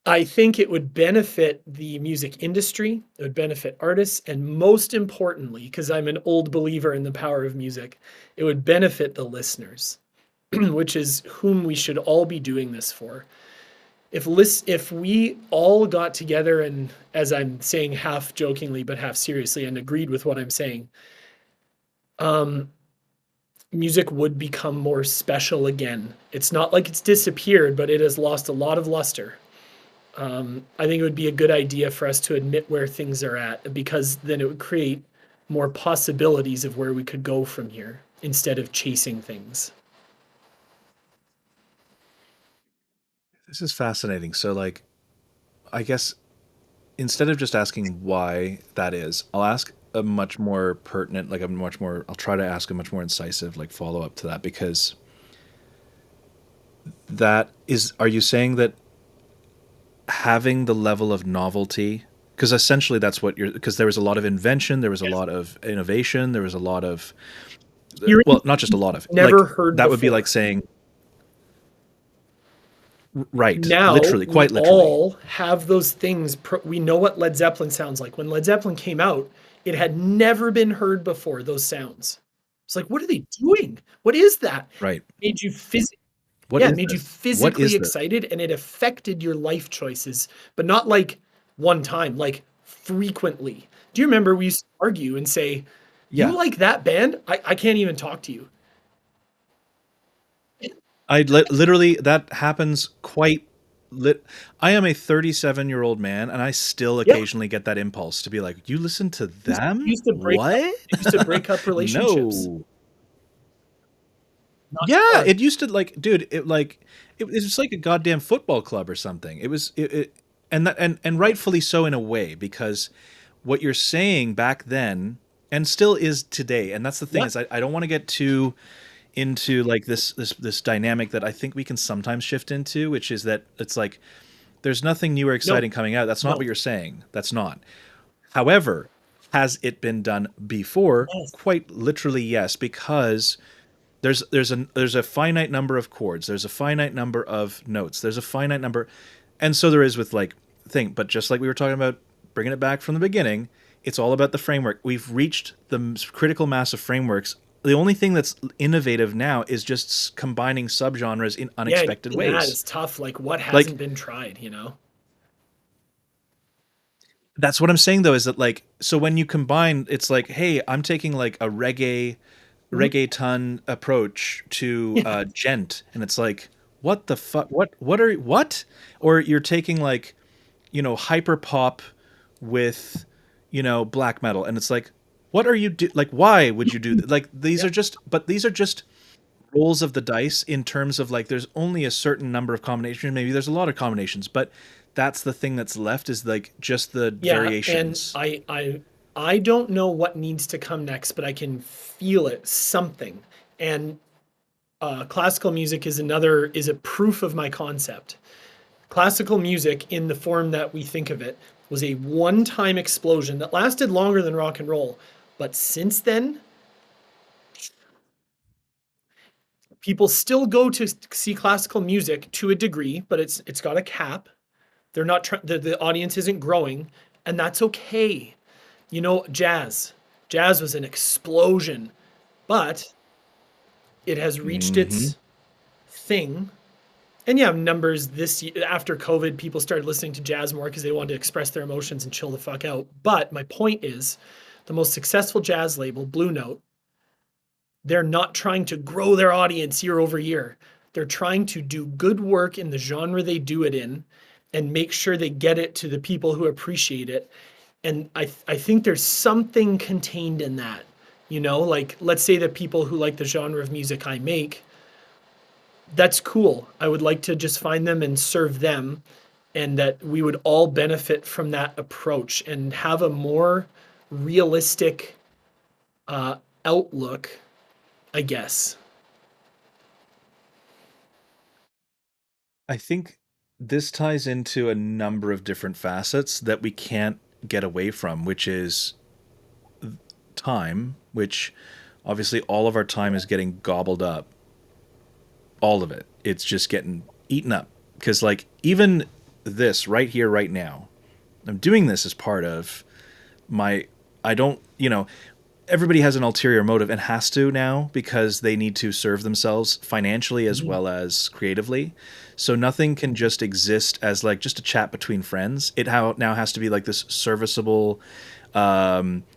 I think it would benefit the music industry, it would benefit artists, and most importantly, because I'm an old believer in the power of music, it would benefit the listeners, which is whom we should all be doing this for. If we all got together and, as I'm saying half jokingly but half seriously, and agreed with what I'm saying, music would become more special again. It's not like it's disappeared, but it has lost a lot of luster. I think it would be a good idea for us to admit where things are at because then it would create more possibilities of where we could go from here instead of chasing things. This is fascinating. So like I guess instead of just asking why that is, I'll ask a much more pertinent, like a much more I'll try to ask a much more incisive like follow up to that because that is are you saying that having the level of novelty because essentially that's what you're because there was a lot of invention, there was a Yes. lot of innovation, there was a lot of Hearing well, not just a lot of never like heard that would be like before. saying right, Now literally, we quite literally, all have those things. We know what Led Zeppelin sounds like. When Led Zeppelin came out, it had never been heard before, those sounds. It's like, what are they doing? What is that? right. Made you physically What Yeah, it is made you this? What physically is this? excited and it affected your life choices, but not like one time, like frequently. Do you remember we used to argue and say, "You Yeah. like that band? I can't even talk to you." Literally that happens quite lit. I am a 37-year-old man, and I still Yep. occasionally get that impulse to be like, "You listen to Used them? used to break up What?" it used to break up relationships. No. Not Yeah, anymore. it used to like, dude, it was just like a goddamn football club or something. And and rightfully so in a way, because what you're saying back then and still is today, and that's the thing Yeah. is I don't want to get too into like this dynamic that I think we can sometimes shift into, which is that it's like there's nothing new or No. exciting coming out. That's not what No. you're saying. That's not. However, has it been done before? Yes. Quite literally, yes, because there's a finite number of chords, there's a finite number of notes, there's a finite number, and so there is with like thing. But just like we were talking about, bringing it back from the beginning, it's all about the framework. We've reached the critical mass of frameworks. The only thing that's innovative now is just combining subgenres in Yeah, and unexpected even that ways. is tough. Like, what Like hasn't been tried, you know? that's what I'm saying though, is that like, so when you combine, it's like, hey, I'm taking like a Mhm. reggaeton approach to Yeah. gent, and it's like, what the fuck, what are what? Or you're taking like, hyper pop with, black metal, and it's like, what are you like, why would you do that? Like, these Yeah. are just, but these are just rolls of the dice, in terms of like, there's only a certain number of combinations, maybe there's a lot of combinations, but that's the thing that's left, is like just the Yeah, and variations. I don't know what needs to come next, but I can feel it, something. And classical music is a proof of my concept. Classical music, in the form that we think of it, was a one-time explosion that lasted longer than rock and roll. But since then, people still go to see classical music to a degree, but it's got a cap. They're not the audience isn't growing, and that's okay. You know, jazz was an explosion, but it has reached Hmm. its thing. And yeah, numbers this year, after COVID, people started listening to jazz more because they wanted to express their emotions and chill the fuck out. But my point is, the most successful jazz label, Blue Note, they're not trying to grow their audience year over year. They're trying to do good work in the genre they do it in and make sure they get it to the people who appreciate it. And I think there's something contained in that. You know, like, let's say that people who like the genre of music I make, that's cool. I would like to just find them and serve them, and that we would all benefit from that approach and have a more realistic uh, outlook, I guess. I think this ties into a number of different facets that we can't get away from, which is time, which obviously all of our time is getting gobbled up. All of it. It's just getting eaten up. Because, like, even this right here, right now, I'm doing this as part of my. I don't, everybody has an ulterior motive and has to now, because they need to serve themselves financially as Mhm. well as creatively. So nothing can just exist as like just a chat between friends. It how now has to be like this serviceable,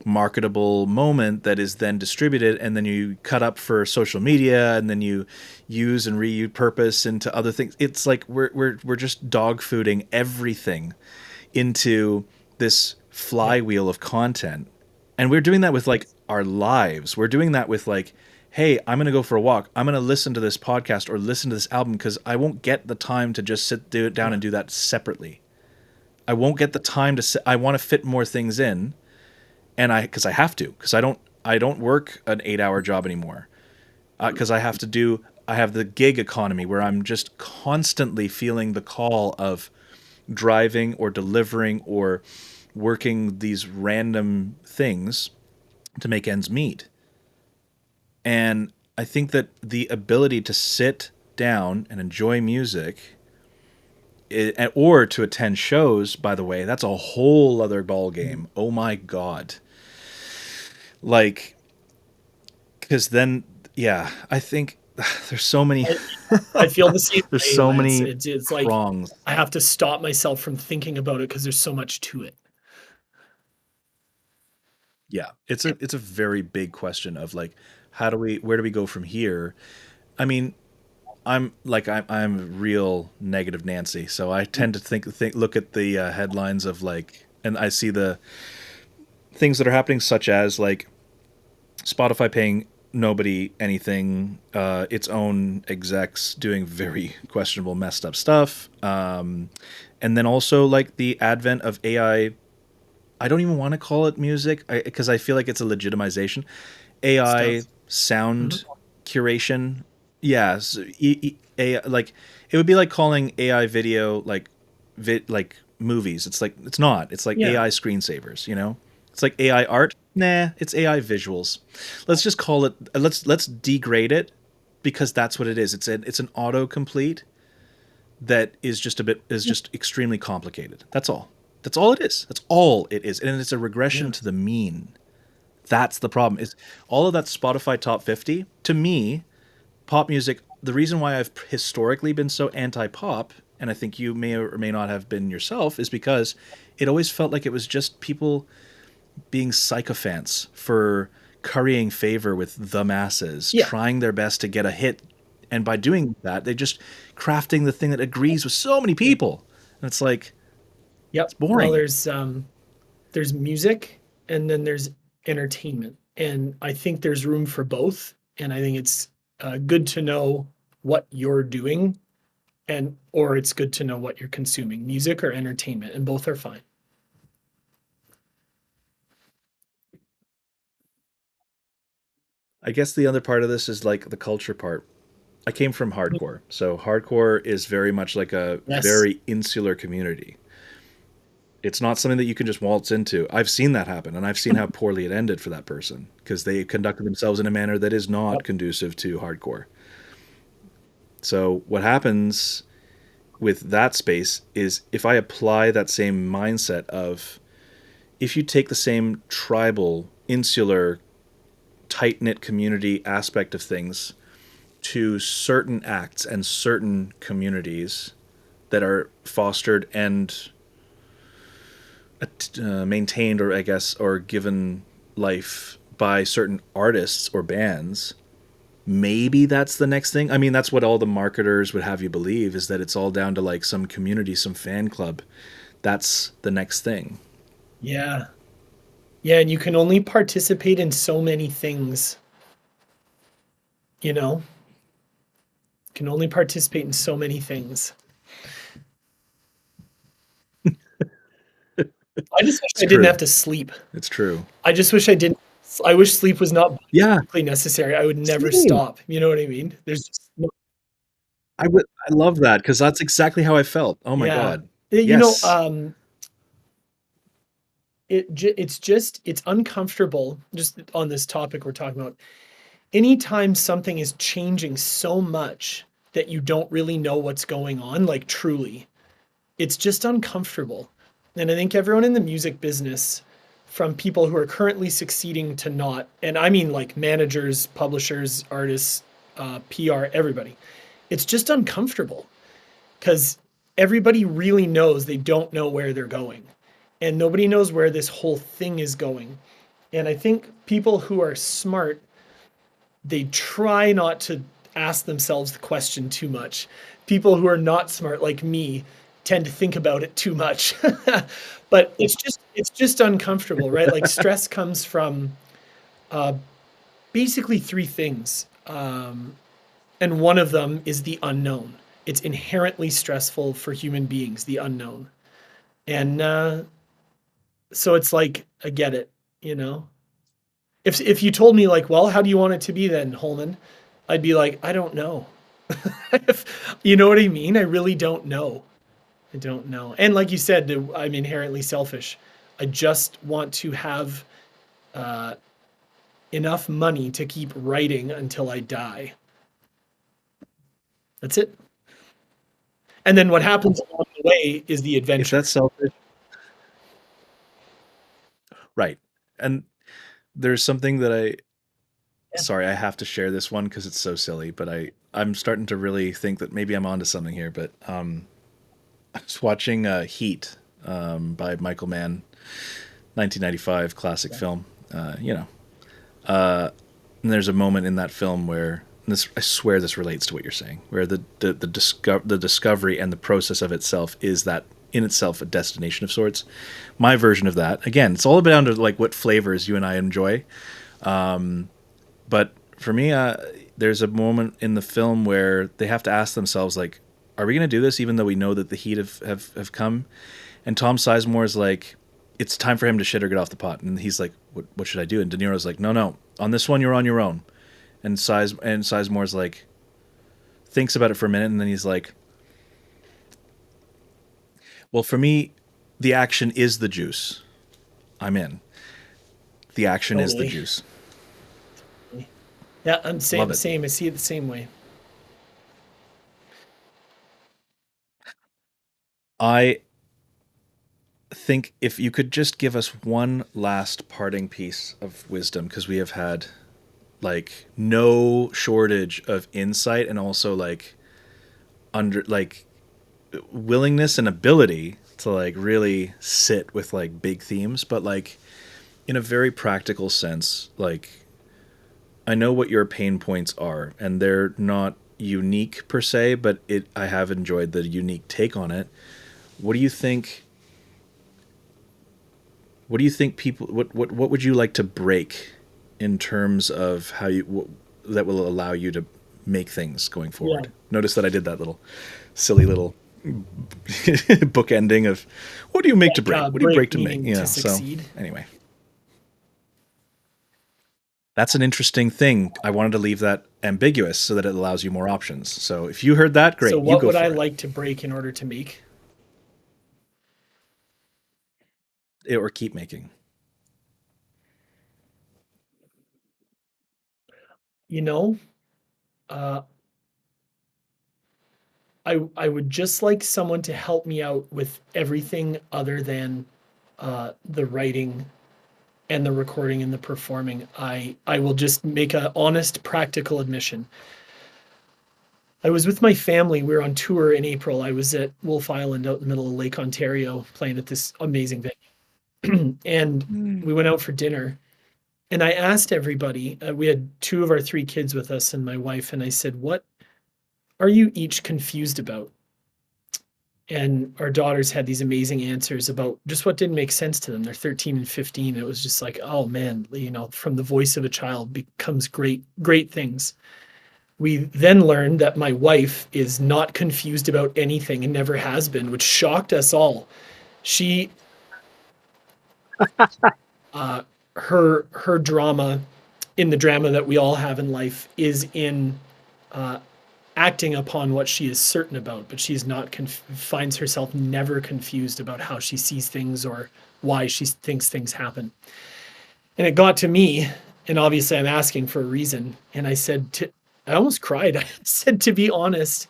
marketable moment that is then distributed, and then you cut up for social media, and then you use and repurpose into other things. It's like we're just dog fooding everything into this Yeah. flywheel of content. And we're doing that with like our lives. We're doing that with like, hey, I'm going to go for a walk. I'm going to listen to this podcast or listen to this album, because I won't get the time to just do it down Yeah. and do that separately. I won't get the time to I want to fit more things in, and because I have to, because I don't work an 8-hour job anymore, because I have the gig economy where I'm just constantly feeling the call of driving or delivering or working these random things to make ends meet. And I think that the ability to sit down and enjoy music, or to attend shows, by the way, that's a whole other ball Mhm. game. Oh my god. Like, because then, yeah, I think there's so many I, I feel the same there's way, so Lance. many It's like prongs. I have to stop myself from thinking about it because there's so much to it. Yeah, it's a very big question of like, how do we where do we go from here? I mean, I'm real negative Nancy, so I tend to think look at the headlines of like, and I see the things that are happening, such as like Spotify paying nobody anything, its own execs doing very questionable, messed up stuff, and then also like the advent of AI. I don't even want to call it music because I feel like it's a legitimization. AI Stuff. Mhm. sound curation. Yeah, so AI, like it would be like calling AI video like like movies. It's like it's not. It's like Yeah. AI screensavers. It's like AI art. Nah, it's AI visuals. Let's just call it. Let's degrade it because that's what it is. It's an autocomplete that is Yeah. just extremely complicated. That's all. That's all it is. That's all it is, and it's a regression Yeah. to the mean. That's the problem. Is all of that Spotify top 50 to me, pop music. The reason why I've historically been so anti-pop, and I think you may or may not have been yourself, is because it always felt like it was just people being sycophants for currying favor with the masses, Yeah. trying their best to get a hit, and by doing that, they just crafting the thing that agrees with so many Yeah. people, and it's like it's Yep. Well, boring. there's music and then there's entertainment. And I think there's room for both. And I think it's good to know what you're doing and or it's good to know what you're consuming, music or entertainment, and both are fine. I guess the other part of this is like the culture part. I came from hardcore, so hardcore is very much like a Yes. very insular community. It's not something that you can just waltz into. I've seen that happen, and I've seen how poorly it ended for that person because they conducted themselves in a manner that is not Yep. conducive to hardcore. So what happens with that space is if I apply that same mindset of if you take the same tribal, insular, tight knit community aspect of things to certain acts and certain communities that are fostered and maintained, or I guess, or given life by certain artists or bands, maybe that's the next thing. I mean, that's what all the marketers would have you believe, is that it's all down to like some community, some fan club. That's the next thing. Yeah. Yeah, and you can only participate in so many things, you know? Can only participate in so many things. I just wish It's I didn't have true. to sleep. It's true. I just wish I didn't. I wish sleep was not Yeah. biologically necessary. I would never Same. stop. You know what I mean? There's just no, I love that because that's exactly how I felt. Oh my yeah. god. You know, Yes. it's just it's uncomfortable. Just on this topic we're talking about. Anytime something is changing so much that you don't really know what's going on, like truly, it's just uncomfortable. And I think everyone in the music business, from people who are currently succeeding to not, and I mean like managers, publishers, artists, PR, everybody, it's just uncomfortable because everybody really knows they don't know where they're going. And nobody knows where this whole thing is going. And I think people who are smart, they try not to ask themselves the question too much. People who are not smart like me tend to think about it too much. But it's just uncomfortable, right? Like stress comes from uh, basically three things, and one of them is the unknown. It's inherently stressful for human beings, the unknown, and so it's like I get it, you know. If you told me like, well, how do you want it to be then, Holman? I'd be like, I don't know. You know what I mean? I really don't know. I don't know. And like you said, I'm inherently selfish. I just want to have uh, enough money to keep writing until I die. That's it. And then what happens along the way is the If that's adventure. selfish, right. And there's something that I Yeah. sorry, I have to share this one because it's so silly, but I'm starting to really think that maybe I'm onto something here. But I was watching Heat by Michael Mann, 1995 classic film. You know, and there's a moment in that film where this, I swear this relates to what you're saying, where the discovery and the process of itself is that in itself a destination of sorts. My version of that, again, it's all down to like what flavors you and I enjoy. But for me, there's a moment in the film where they have to ask themselves, like, are we going to do this even though we know that the heat have come? And Tom Sizemore is like, it's time for him to shit or get off the pot. And he's like, what should I do? And De Niro's like, no, on this one, you're on your own. And Sizemore's like, thinks about it for a minute. And then he's like, well, for me, the action is the juice. I'm in. The action is the Totally. juice. Yeah, I'm Love same. it. Same. I see it the same way. I think if you could just give us one last parting piece of wisdom, because we have had like no shortage of insight and also like under like willingness and ability to like really sit with like big themes, but like in a very practical sense, like I know what your pain points are and they're not unique per se, but it I have enjoyed the unique take on it. What do you think what do you think people what would you like to break in terms of how that will allow you to make things going Yeah. forward? Notice that I did that little silly little book ending of what do you make to Like break? What do you break break to make? meaning to So succeed. anyway, that's an interesting thing. I wanted to leave that ambiguous so that it allows you more options. So if you heard that, So great, you what go would I for it. like to break in order to make? Or keep making. You know, uh, I would just like someone to help me out with everything other than the writing and the recording and the performing. I will just make an honest, practical admission. I was with my family. We were on tour in April. I was at Wolf Island out in the middle of Lake Ontario playing at this amazing venue. And we went out for dinner. And I asked everybody, we had two of our three kids with us and my wife, and I said, what are you each confused about? And our daughters had these amazing answers about just what didn't make sense to them. They're 13 and 15. It was just like, oh man, from the voice of a child becomes great things. We then learned that my wife is not confused about anything and never has been, which shocked us all. She, uh, her drama in the drama that we all have in life is in uh, acting upon what she is certain about, but she's not finds herself never confused about how she sees things or why she thinks things happen. And it got to me, and obviously I'm asking for a reason. And I almost cried. I said, to be honest,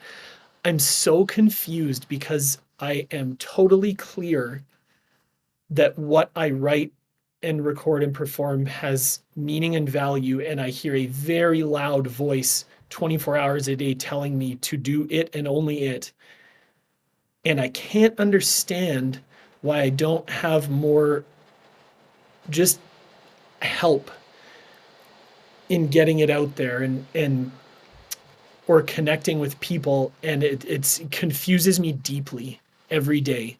I'm so confused because I am totally clear that what I write and record and perform has meaning and value. And I hear a very loud voice 24 hours a day telling me to do it and only it. And I can't understand why I don't have more just help in getting it out there and or connecting with people. And it confuses me deeply every day.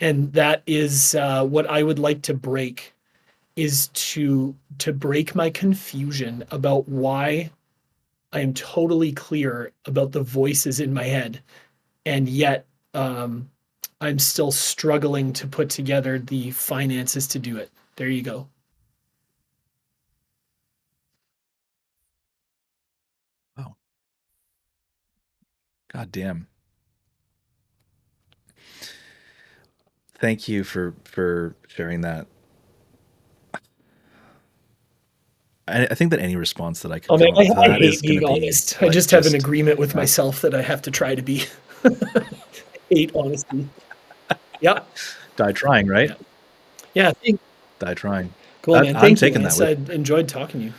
And that is what I would like to break is to break my confusion about why I am totally clear about the voices in my head, and yet I'm still struggling to put together the finances to do it. There you go. Wow. God damn. Thank you for sharing that. I think that any response that I could Oh man, come up to I that hate is going to being be honest. I like just have an just agreement with uh, myself that I have to try to be. Hate honesty. Yep. die trying, right? Yeah. Yeah. Die trying. Cool, That man. I'm Thank you, taking that Lance. with I me. enjoyed talking to you.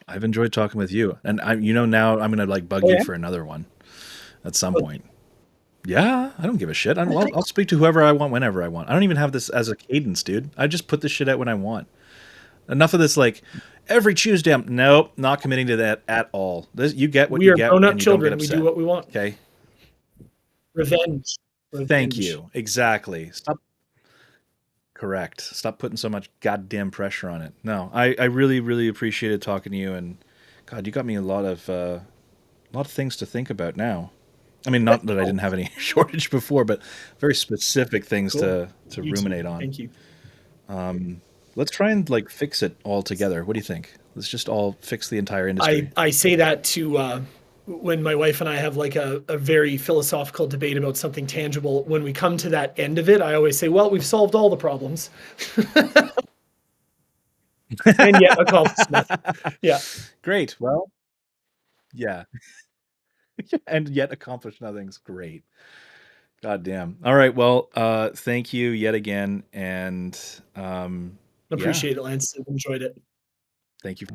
I've enjoyed talking with you, and I, now I'm going to like bug Oh you yeah. for another one at some point. Yeah, I don't give a shit. I'll speak to whoever I want whenever I want. I don't even have this as a cadence, dude. I just put this shit out when I want. Enough of this, like, every Tuesday. Nope, not committing to that at all. You get what We you are get, grown-up and you don't get children. We do upset. what we want. Okay. Revenge. Thank Revenge. you. Exactly. Stop. Correct. Stop putting so much goddamn pressure on it. No, I really, really appreciated talking to you, and God, you got me a lot of things to think about now. I mean, not that I Oh, didn't have any shortage before, but very specific things cool. to You too. ruminate on. Thank you. Let's try and like fix it all together. What do you think? Let's just all fix the entire I industry. I say that to when my wife and I have like a very philosophical debate about something tangible. When we come to that end of it, I always say, "Well, we've solved all the problems, and yet accomplished nothing." Yeah. Great. Well, yeah, and yet accomplish nothing's great. God damn. All right. Well, thank you yet again, and yeah, Appreciate it, Lance. Enjoyed it. thank you.